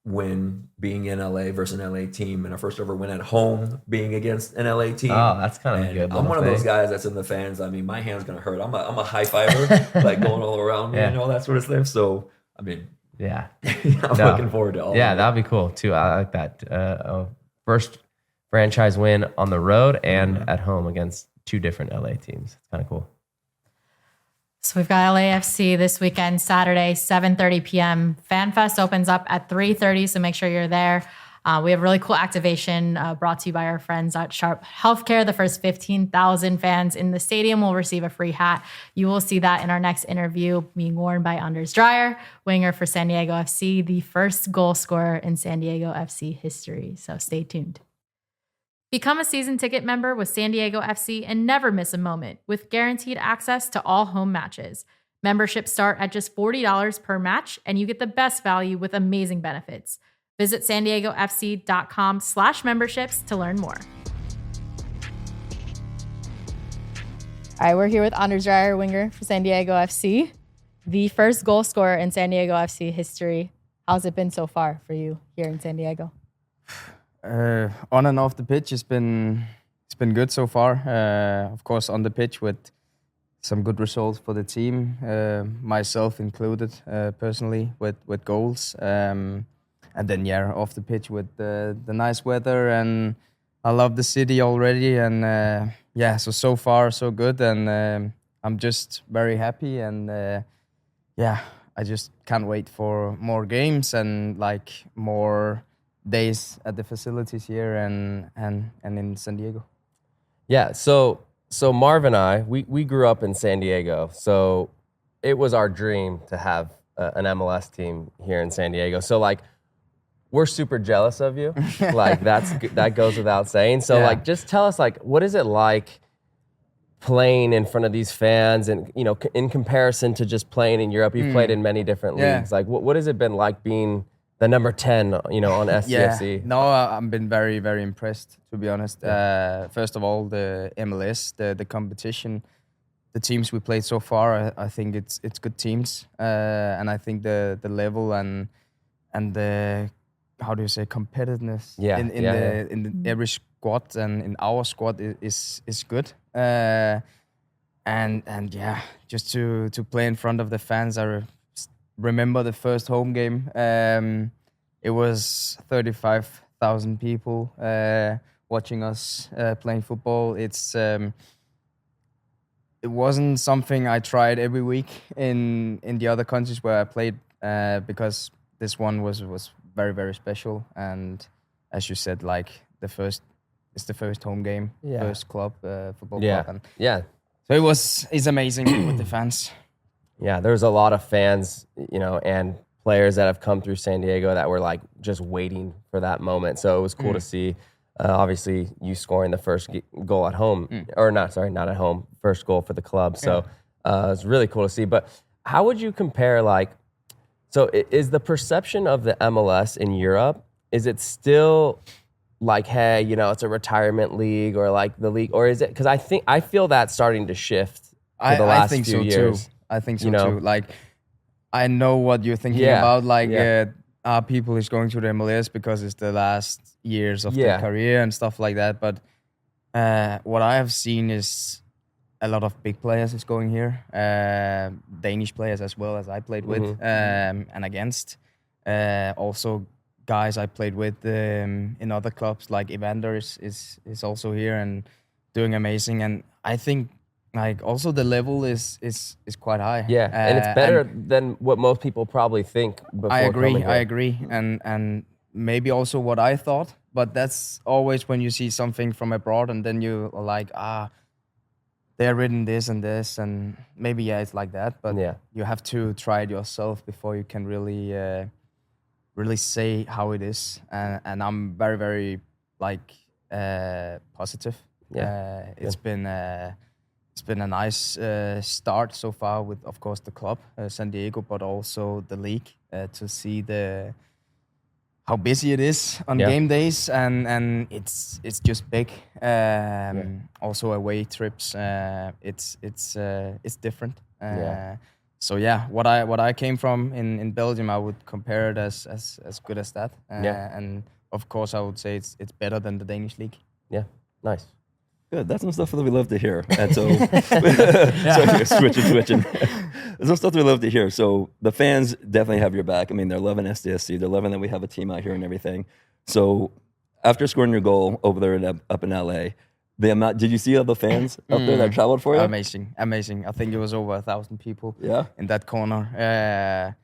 win being in LA versus an LA team, and our first ever win at home being against an LA team. Oh, that's kind of And good. I'm one of those guys that's in the fans. I mean, my hand's gonna hurt. I'm a high fiver, like going all around me and all that sort of stuff. So, I mean, Yeah. I'm looking forward to all. Yeah, of it. that'd be cool too. I like that. First franchise win on the road and at home against 2 different LA teams. It's kind of cool. So we've got LAFC this weekend, Saturday, 7:30 p.m. FanFest opens up at 3:30, so make sure you're there. We have a really cool activation brought to you by our friends at Sharp Healthcare. The first 15,000 fans in the stadium will receive a free hat. You will see that in our next interview being worn by Anders Dreyer, winger for San Diego FC, the first goal scorer in San Diego FC history. So stay tuned. Become a season ticket member with San Diego FC and never miss a moment with guaranteed access to all home matches. Memberships start at just $40 per match, and you get the best value with amazing benefits. Visit sandiegofc.com/memberships to learn more. All right, we're here with Anders Dreyer, winger for San Diego FC, the first goal scorer in San Diego FC history. How's it been so far for you here in San Diego? On and off the pitch, it's been good so far. Of course, on the pitch with some good results for the team, myself included, personally with goals. And then off the pitch with the nice weather, and I love the city already. And so far so good, and I'm just very happy. And I just can't wait for more games and like more days at the facilities here and in San Diego. Yeah, so Marv and I, we grew up in San Diego, so it was our dream to have an MLS team here in San Diego. So like, we're super jealous of you. Like that goes without saying. So like, just tell us like, what is it like playing in front of these fans, and in comparison to just playing in Europe? You've played in many different leagues. Like, what has it been like being the number 10, on SDFC? No, I've been very, very impressed, to be honest. First of all, the MLS, the competition, the teams we played so far, I think it's good teams, and I think the level and the, how do you say, competitiveness in every squad and in our squad is good. Just to play in front of the fans. I remember the first home game. It was 35,000 people watching us playing football. It wasn't something I tried every week in the other countries where I played, because this one was very, very special. And as you said, like it's the first home game, first club football club. And so it's amazing with the fans. Yeah, there's a lot of fans, and players that have come through San Diego that were like just waiting for that moment. So it was cool to see. Obviously, you scoring the first goal at home, or not at home, first goal for the club. So it's really cool to see. But how would you compare, like, so is the perception of the MLS in Europe, is it still like, hey, you know, it's a retirement league or like the league, or is it, because I feel that starting to shift for the last few years. I think so you know? too. Like, I know what you're thinking about. Like, are people is going to the MLS because it's the last years of their career and stuff like that. But what I have seen is a lot of big players is going here, Danish players as well as I played with and against. Also, guys I played with in other clubs like Evander is also here and doing amazing. And I think like also the level is quite high. Yeah, and it's better than what most people probably think before coming here. I agree. And maybe also what I thought, but that's always when you see something from abroad and then you are like, they're written this and this, and maybe it's like that, but you have to try it yourself before you can really say how it is. And I'm very, very like positive. Yeah, it's been a nice start so far with, of course, the club, San Diego, but also the league, to see how busy it is on game days, and it's just big. Also away trips, it's different. So what I came from in Belgium, I would compare it as good as that. And of course, I would say it's better than the Danish league. Yeah, nice. Good. That's some stuff that we love to hear. And so, switching. There's some stuff that we love to hear. So the fans definitely have your back. I mean, they're loving SDFC. They're loving that we have a team out here and everything. So after scoring your goal over there up in LA, did you see other fans up there that traveled for you? Amazing. I think it was over 1,000 people in that corner.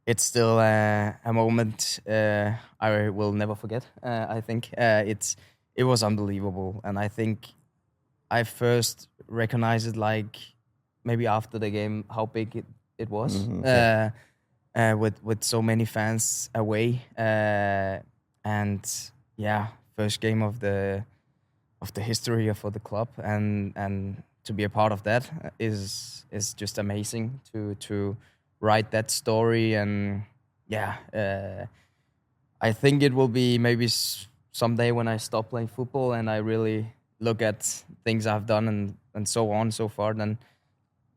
It's still a moment I will never forget. I think it was unbelievable, and I think I first recognized it like maybe after the game how big it was, with so many fans away, and first game of the history for the club, and to be a part of that is just amazing to write that story. And I think it will be maybe someday when I stop playing football and I really look at things I've done and so on so far, then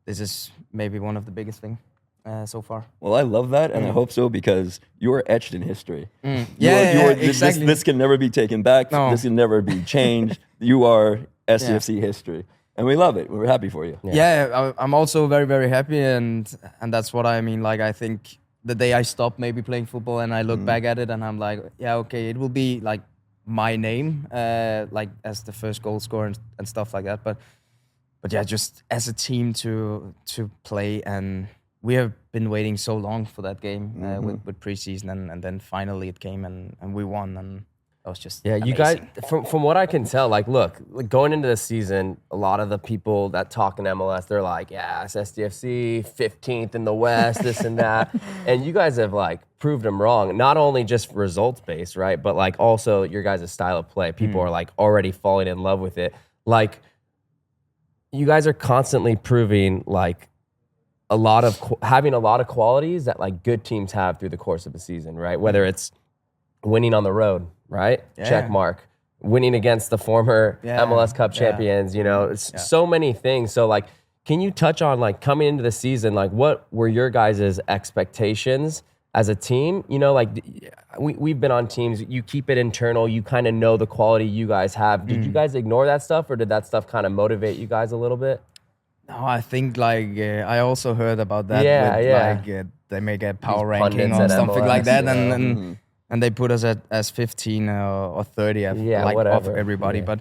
this is maybe one of the biggest things so far. Well, I love that, and I hope so, because you are etched in history. Exactly. This can never be taken back. No. This can never be changed. You are SDFC history, and we love it. We're happy for you. I'm also very, very happy, and that's what I mean. Like, I think the day I stop maybe playing football and I look back at it and I'm like, okay, it will be like my name, like as the first goal scorer and stuff like that. But just as a team to play, and we have been waiting so long for that game with preseason, and then finally it came and we won, and that was just amazing. You guys, from what I can tell, like, look, going into the season, a lot of the people that talk in MLS, they're like, it's SDFC, 15th in the West, this and that, and you guys have like proved them wrong. Not only just results based, right, but like also your guys' style of play. People are like already falling in love with it. Like, you guys are constantly proving like having a lot of qualities that like good teams have through the course of the season, right? Whether it's winning on the road, right? Check mark. Winning against the former MLS Cup champions, you know, it's so many things. So like, can you touch on like coming into the season, like what were your guys' expectations as a team? You know, like we've been on teams, you keep it internal, you kind of know the quality you guys have. Did you guys ignore that stuff, or did that stuff kind of motivate you guys a little bit? No, I think like I also heard about that. Like they make a power ranking or something like that, and they put us as 15 or 30, like of everybody. But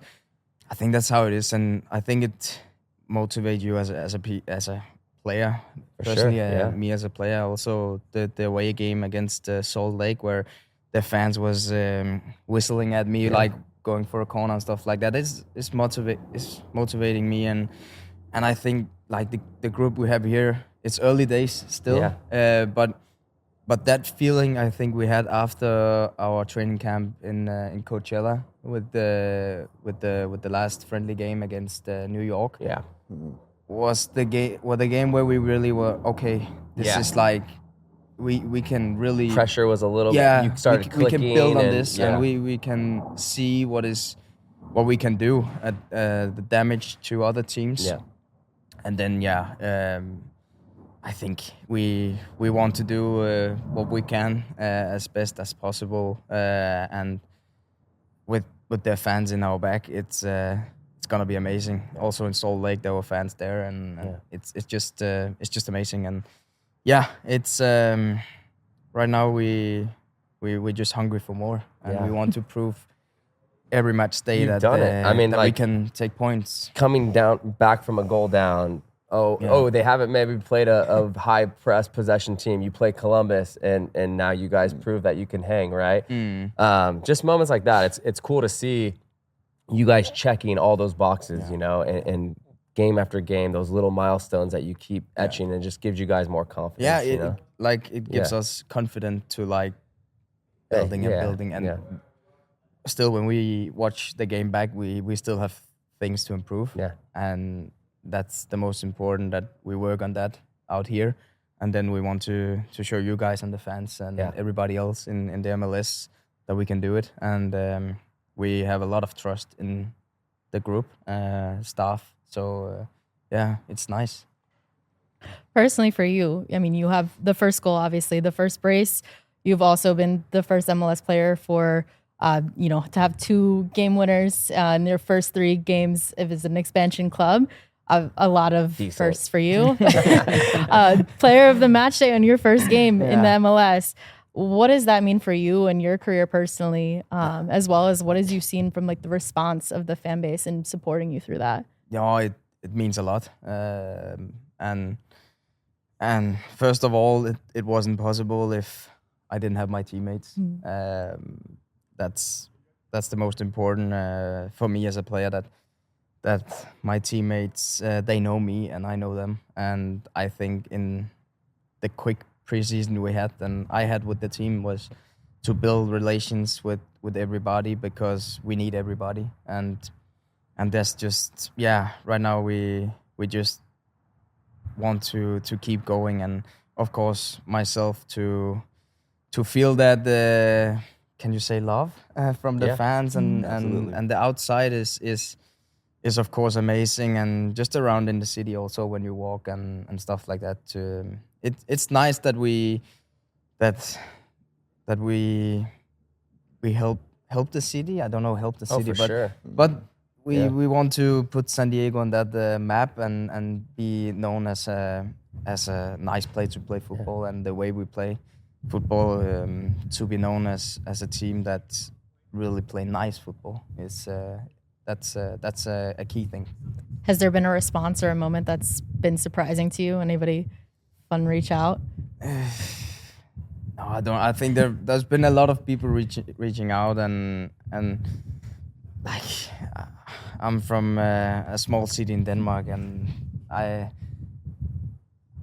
I think that's how it is, and I think it motivates you as a player. Personally, me as a player, also the away game against Salt Lake, where the fans was whistling at me like going for a corner and stuff like that. Is motivating me, and I think like the group we have here, it's early days still, but but that feeling I think we had after our training camp in Coachella with the last friendly game against New York Yeah. was the game where we really were okay. This Yeah. is like we can really Pressure was a little bit. You started we clicking. can build on and, this, yeah. and we can see what we can do at the damage to other teams. Yeah. And then I think we want to do what we can as best as possible, and with their fans in our back, it's gonna be amazing. Also in Salt Lake, there were fans there, and it's just amazing. And it's right now we're just hungry for more, and we want to prove every match day You've that done it. I mean, that like, we can take points. Coming back from a goal down. They haven't maybe played a high press possession team. You play Columbus, and now you guys prove that you can hang, right? Just moments like that. It's cool to see you guys checking all those boxes, you know, and game after game, those little milestones that you keep etching, and just gives you guys more confidence. Yeah, you know? it gives us confidence to like building and building, and still when we watch the game back, we still have things to improve. Yeah, and that's the most important, that we work on that out here, and then we want to show you guys and the fans and everybody else in the MLS that we can do it. And we have a lot of trust in the group staff, so it's nice. Personally for you, I mean, you have the first goal, obviously, the first brace. You've also been the first MLS player for to have 2 game winners in their first 3 games if it's an expansion club. A lot of firsts for you. Player of the match day on your first game in the MLS. What does that mean for you and your career personally, as well as what have you seen from like the response of the fan base and supporting you through that? It means a lot. And first of all, it wasn't possible if I didn't have my teammates. That's the most important for me as a player, that my teammates, they know me and I know them. And I think in the quick preseason we had and I had with the team was to build relations with everybody, because we need everybody. And that's just, right now we just want to keep going. And of course myself to feel that can you say love from the fans and the outside is of course amazing, and just around in the city also when you walk and stuff like that. It's nice that we help the city. I don't know, help the city, but sure. But we want to put San Diego on that map and be known as a nice place to play football, and the way we play football, to be known as a team that really play nice football is. That's a key thing. Has there been a response or a moment that's been surprising to you? Anybody fun reach out? No, I don't. I think there's been a lot of people reaching out, and like I'm from a small city in Denmark, and I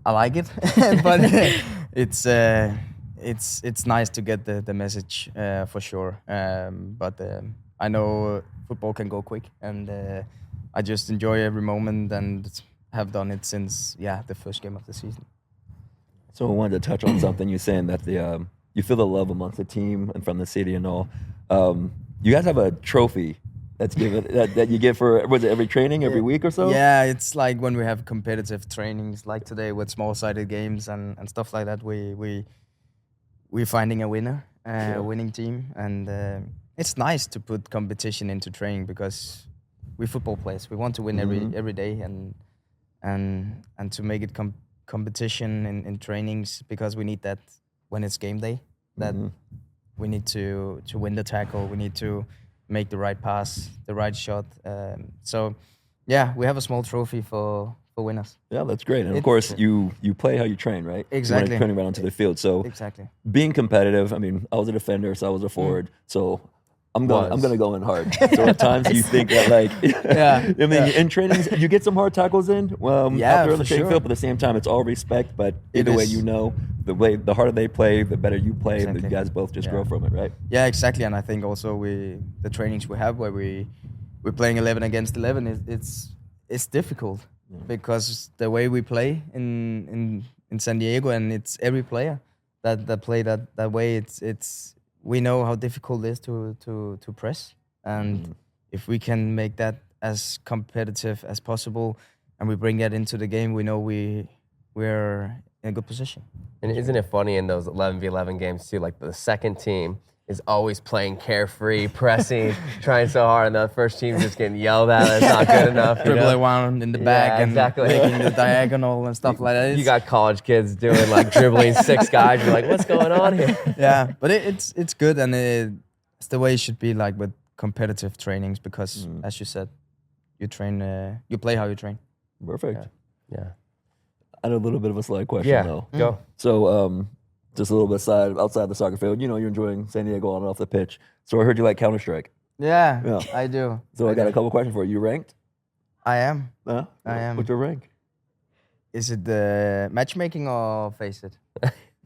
like it, but it's nice to get the message for sure. But I know football can go quick, and I just enjoy every moment and have done it since the first game of the season. So I wanted to touch on something you're saying, that you feel the love amongst the team and from the city and all. You guys have a trophy that's given that you give for, was it every training, every week or so? Yeah, it's like when we have competitive trainings, like today with small-sided games and stuff like that. We're finding a winner, a winning team, and it's nice to put competition into training, because we football players. We want to win every day, and to make it competition in trainings, because we need that when it's game day. That we need to win the tackle. We need to make the right pass, the right shot. So we have a small trophy for winners. Yeah, that's great. And of course, you play how you train, right? Exactly. You're training right onto the field. So exactly. Being competitive, I mean, I was a defender, so I was a forward. So I'm gonna go in hard. So at times you think that like, I mean, in trainings you get some hard tackles in. Out there on the training field, but at the same time it's all respect. But either way, the harder they play, the better you play, and you guys both just grow from it, right? Yeah, exactly. And I think also the trainings we have where we're playing 11 against 11, it's difficult because the way we play in San Diego, and it's every player that play that way. It's we know how difficult it is to press, and if we can make that as competitive as possible, and we bring that into the game, we know we're in a good position. And isn't it funny in those 11v11 games too? Like the second team is always playing carefree, pressing, trying so hard, and the first team just getting yelled at. It's not good enough. Dribble around in the back and making the diagonal and stuff like that. You got college kids doing like dribbling 6 guys. You're like, what's going on here? Yeah, but it's good, and it's the way it should be, like with competitive trainings, because as you said, you train, you play how you train. Perfect. Yeah. I had a little bit of a slight question though. Go. So just a little bit outside the soccer field. You know, you're enjoying San Diego on and off the pitch. So I heard you like Counterstrike. Yeah, I do. So I got a couple questions for you. You ranked? I am. I am. What's your rank? Is it the matchmaking or face it?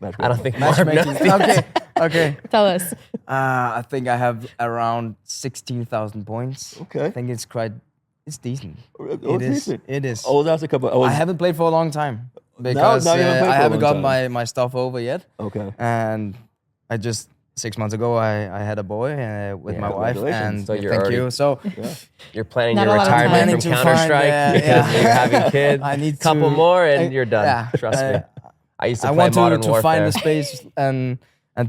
I don't think Matchmaking. Okay. Tell us. I think I have around 16,000 points. Okay. I think it's decent. It's decent. It is. Oh, that's a couple. I haven't played for a long time because now you haven't played I for a haven't long got my stuff over yet. Okay. And I just 6 months ago I had a boy with my wife, and So you're you. So you're planning Not your a lot of retirement from time. Counterstrike because you're having kids. I need couple to- more and you're done. Yeah. Trust me. I used to I play want Modern to Warfare. find the space and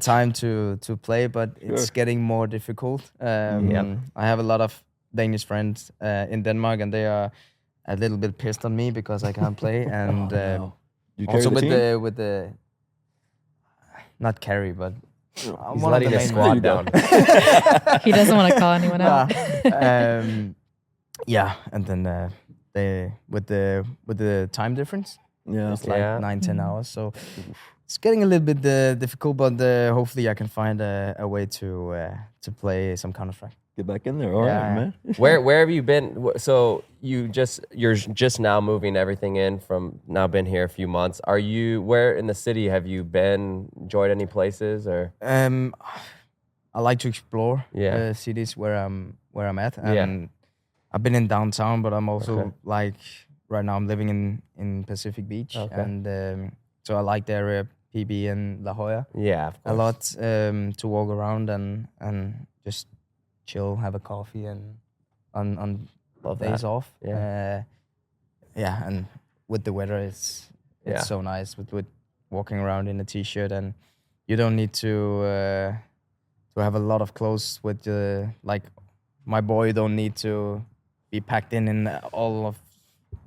time to play, but it's getting more difficult. I have a lot of Danish friends in Denmark, and they are a little bit pissed on me because I can't play. And You carry also the team? with the not carry, but He's one letting of his the squad down. He doesn't want to call anyone out. And then with the time difference. Yeah. It's like 9-10 hours, so it's getting a little bit difficult. But hopefully, I can find a way to play some Counter-Strike. Get back in there, all right, man. Where have you been? So you're just now moving everything in from now been here a few months. Are you where in the city have you been? Enjoyed any places or? I like to explore cities where I'm at, and I've been in downtown, but I'm also like right now I'm living in Pacific Beach, and so I like the area PB and La Jolla a lot to walk around and just chill, have a coffee, and on days off. And with the weather, it's so nice with walking around in a t-shirt, and you don't need to have a lot of clothes with like my boy don't need to be packed in all of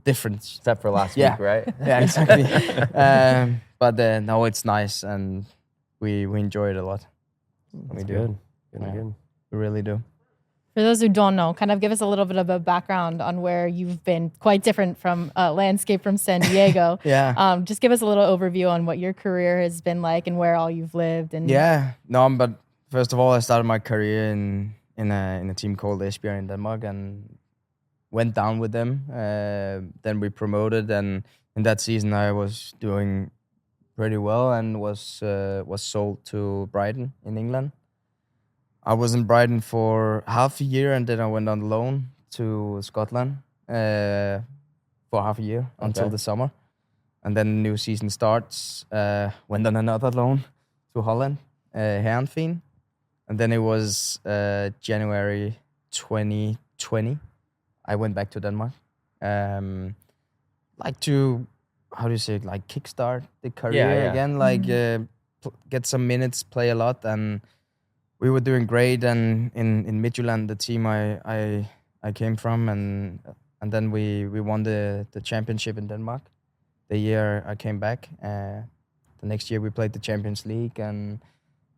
different, except for last week, right? Yeah, exactly. But no, it's nice, and we enjoy it a lot. That's good. Good. We really do. For those who don't know, kind of give us a little bit of a background on where you've been. Quite different from landscape from San Diego. Just give us a little overview on what your career has been like and where all you've lived. And But first of all, I started my career in a team called Hjortebjerg in Denmark and went down with them. Then we promoted, and in that season I was doing pretty well and was sold to Brighton in England. I was in Brighton for half a year, and then I went on loan to Scotland for half a year until the summer. And then the new season starts. Went on another loan to Holland, Heerenveen. And then it was January 2020. I went back to Denmark. Like to, how do you say it, like kickstart the career again, like get some minutes, play a lot, and we were doing great. And in Midtjylland, the team I came from, and then we won the championship in Denmark. The year I came back, the next year we played the Champions League and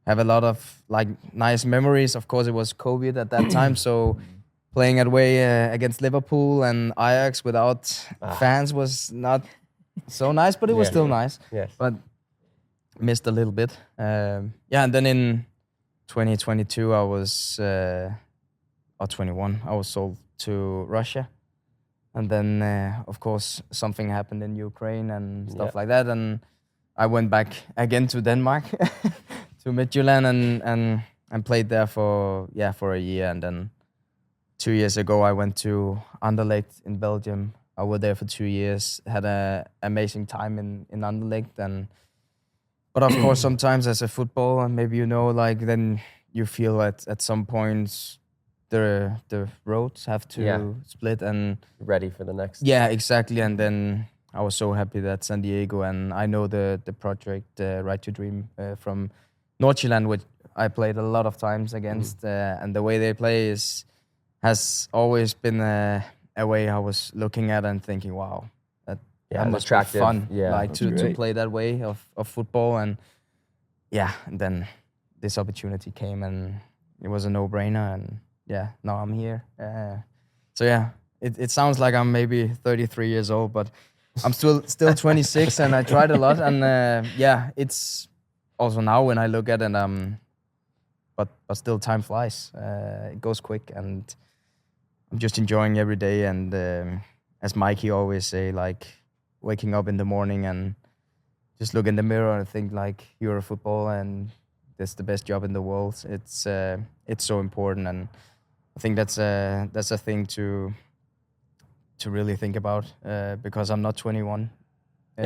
have a lot of like nice memories. Of course, it was COVID at that time, so playing away against Liverpool and Ajax without fans was not so nice, but it was still nice. Yes. But missed a little bit. And then 2022, I was or 21. I was sold to Russia, and then of course something happened in Ukraine and stuff like that, and I went back again to Denmark to Midtjylland and played there for a year, and then 2 years ago I went to Anderlecht in Belgium. I was there for 2 years, had an amazing time in Anderlecht, but of course sometimes as a footballer, maybe like then you feel at some points the roads have to split and ready for the next. Yeah, exactly. And then I was so happy that San Diego, and I know the project Right to Dream from Nordsjælland, which I played a lot of times against, and the way they play has always been a way I was looking at and thinking, wow, that must be fun, to play that way of football. And and then this opportunity came, and it was a no-brainer, and now I'm here. It sounds like I'm maybe 33 years old, but I'm still 26, and I tried a lot, and it's also now when I look at it, but still time flies. It goes quick, and I'm just enjoying every day. And as Mikey always say, like waking up in the morning and just look in the mirror and think like you're a footballer and that's the best job in the world. It's so important, and I think that's a thing to really think about because I'm not 21. But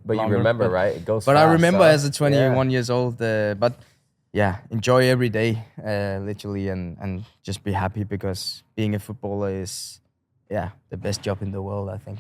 you remember, right? It goes. But fast, I remember so. as a 21 years old. But enjoy every day, literally, and just be happy because being a footballer is the best job in the world, I think.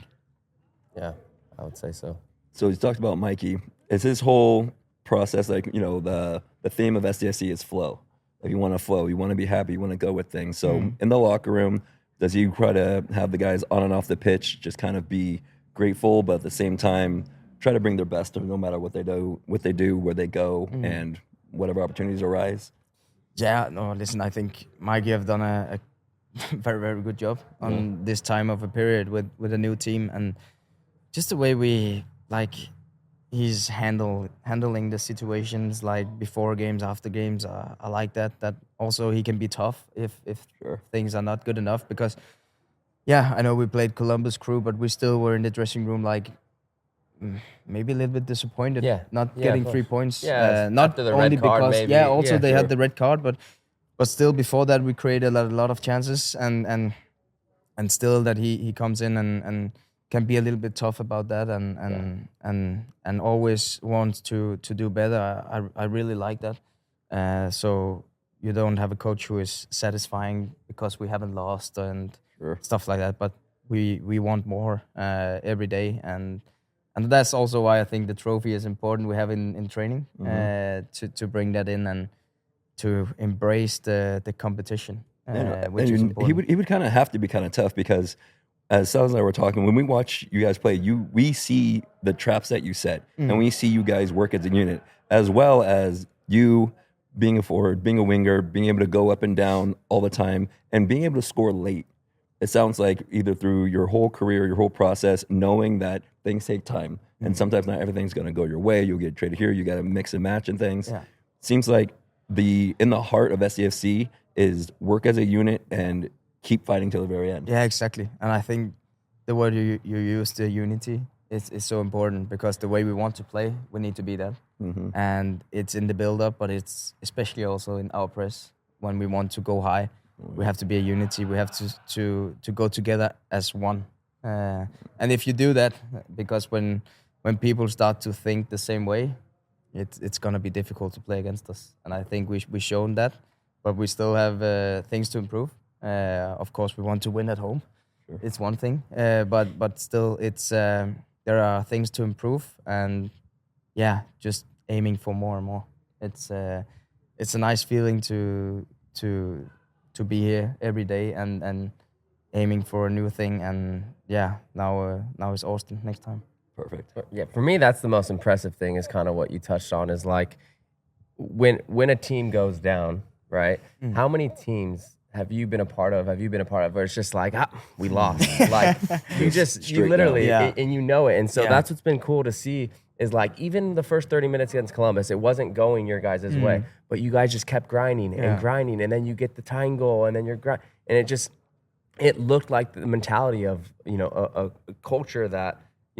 Yeah, I would say so. So you talked about Mikey. Is his whole process like the theme of SDFC is flow? Like you want to flow, you want to be happy, you want to go with things. So in the locker room, does he try to have the guys on and off the pitch just kind of be grateful, but at the same time try to bring their best no matter what they do, where they go, and whatever opportunities arise? Yeah, no, listen, I think Mikey have done a very, very good job on this time of a period with a new team, and just the way we he's handling the situations like before games, after games. I like that. That also he can be tough if things are not good enough, because I know we played Columbus Crew, but we still were in the dressing room like maybe a little bit disappointed not getting 3 points. Not only because maybe. They had the red card, but still before that we created a lot of chances, and still that he comes in and can be a little bit tough about that, and always wants to do better. I really like that. So you don't have a coach who is satisfying because we haven't lost and stuff like that. But we want more every day, and that's also why I think the trophy is important. We have in training to bring that in and to embrace the competition, which is important. He would kind of have to be kind of tough because, as Sal and I were talking, when we watch you guys play, we see the traps that you set, and we see you guys work as a unit, as well as you being a forward, being a winger, being able to go up and down all the time, and being able to score late. It sounds like either through your whole career, your whole process, knowing that things take time, and sometimes not everything's going to go your way. You'll get traded here. You got to mix and match and things. Yeah. Seems like in the heart of SDFC is work as a unit and keep fighting till the very end. Yeah, exactly. And I think the word you use, the unity, is so important, because the way we want to play, we need to be that. And it's in the build-up, but it's especially also in our press. When we want to go high, we have to be a unity. We have to go together as one. And if you do that, because when people start to think the same way, it's going to be difficult to play against us. And I think we've shown that, but we still have things to improve. Of course, we want to win at home. Sure. It's one thing, but still, it's there are things to improve, and just aiming for more and more. It's a nice feeling to be here every day and aiming for a new thing. And now it's Austin next time. Perfect. Yeah, for me, that's the most impressive thing. Is kind of what you touched on. Is like when a team goes down, right? How many teams have you been a part of? Where it's just like, we lost. Like you literally, and you know it. And so that's what's been cool to see is like even the first 30 minutes against Columbus, it wasn't going your guys' way, but you guys just kept grinding and grinding, and then you get the tying goal, and then you're and it looked like the mentality of a culture that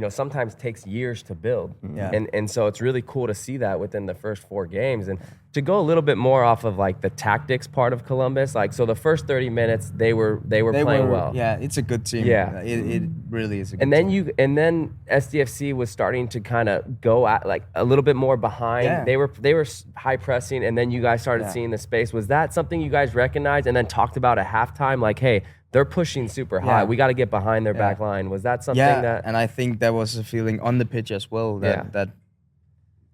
sometimes takes years to build. And so it's really cool to see that within the first 4 games. And to go a little bit more off of like the tactics part of Columbus, like so the first 30 minutes they were playing well. Yeah, it's a good team. Yeah. It really is a good And then team. and then SDFC was starting to kind of go at like a little bit more behind. Yeah. They were high pressing, and then you guys started seeing the space. Was that something you guys recognized and then talked about at halftime? Like, hey, they're pushing super high. Yeah. We got to get behind their back line. Was that something that? And I think that was a feeling on the pitch as well. That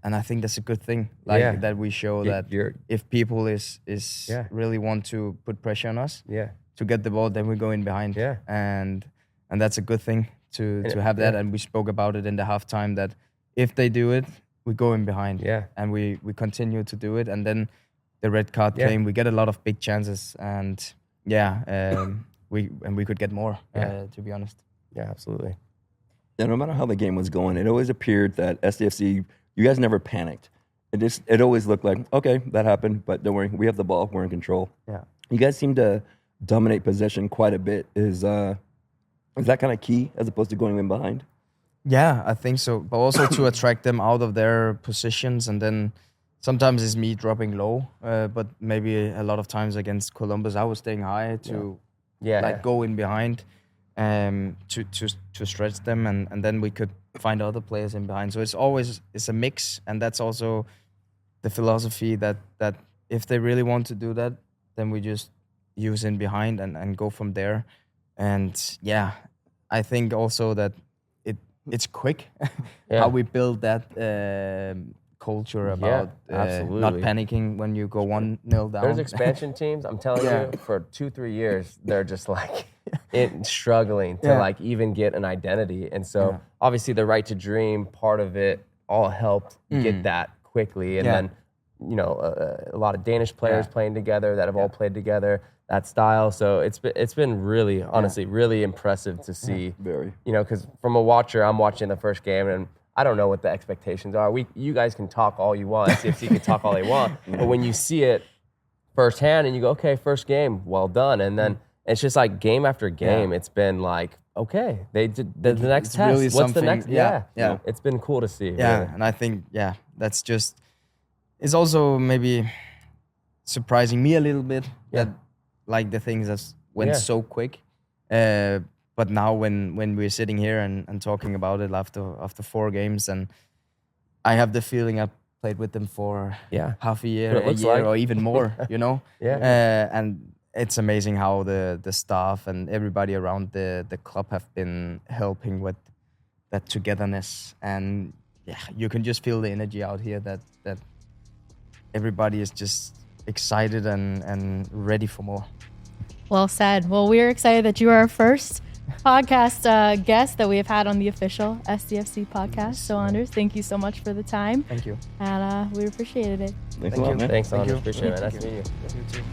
and I think that's a good thing. Like that we show that if people is really want to put pressure on us to get the ball, then we go in behind. Yeah. And that's a good thing to have that. And we spoke about it in the halftime that if they do it, we go in behind. Yeah. And we continue to do it. And then the red card came. We get a lot of big chances, and we could get more, to be honest. Yeah, absolutely. Yeah, no matter how the game was going, it always appeared that SDFC, you guys never panicked. It always looked like, okay, that happened, but don't worry, we have the ball, we're in control. Yeah. You guys seem to dominate possession quite a bit. Is that kind of key as opposed to going in behind? Yeah, I think so. But also to attract them out of their positions, and then sometimes it's me dropping low, but maybe a lot of times against Columbus, I was staying high to go in behind to stretch them, and then we could find other players in behind. So it's a mix, and that's also the philosophy that if they really want to do that, then we just use in behind and go from there. And I think also that it's quick how we build that culture about not panicking when you go 1-0 down. There's expansion teams, I'm telling you, for 2-3 years, they're just like struggling to like even get an identity. And so obviously the Right to Dream part of it all helped get that quickly. And then, a lot of Danish players playing together that have all played together, that style. So it's been really, honestly, really impressive to see. Very. Because from a watcher, I'm watching the first game and I don't know what the expectations are. You guys can talk all you want. SDFC can talk all they want. But when you see it firsthand and you go, okay, first game, well done. And then it's just like game after game, it's been like, okay, they did the next test. Really What's the next? Yeah. It's been cool to see. Yeah, really. and I think, that's just, it's also maybe surprising me a little bit that like the things that went so quick. But now when we're sitting here and talking about it after 4 games, and I have the feeling I've played with them for half a year, or even more, and it's amazing how the staff and everybody around the club have been helping with that togetherness. And you can just feel the energy out here that everybody is just excited and ready for more. Well said. Well, we're excited that you are our first podcast guest that we have had on the official SDFC podcast. So, Anders, thank you so much for the time. Thank you. And we appreciated it. Thanks a lot, man. Thanks, Anders. you. Appreciate it. Nice Thank to meet you. You too.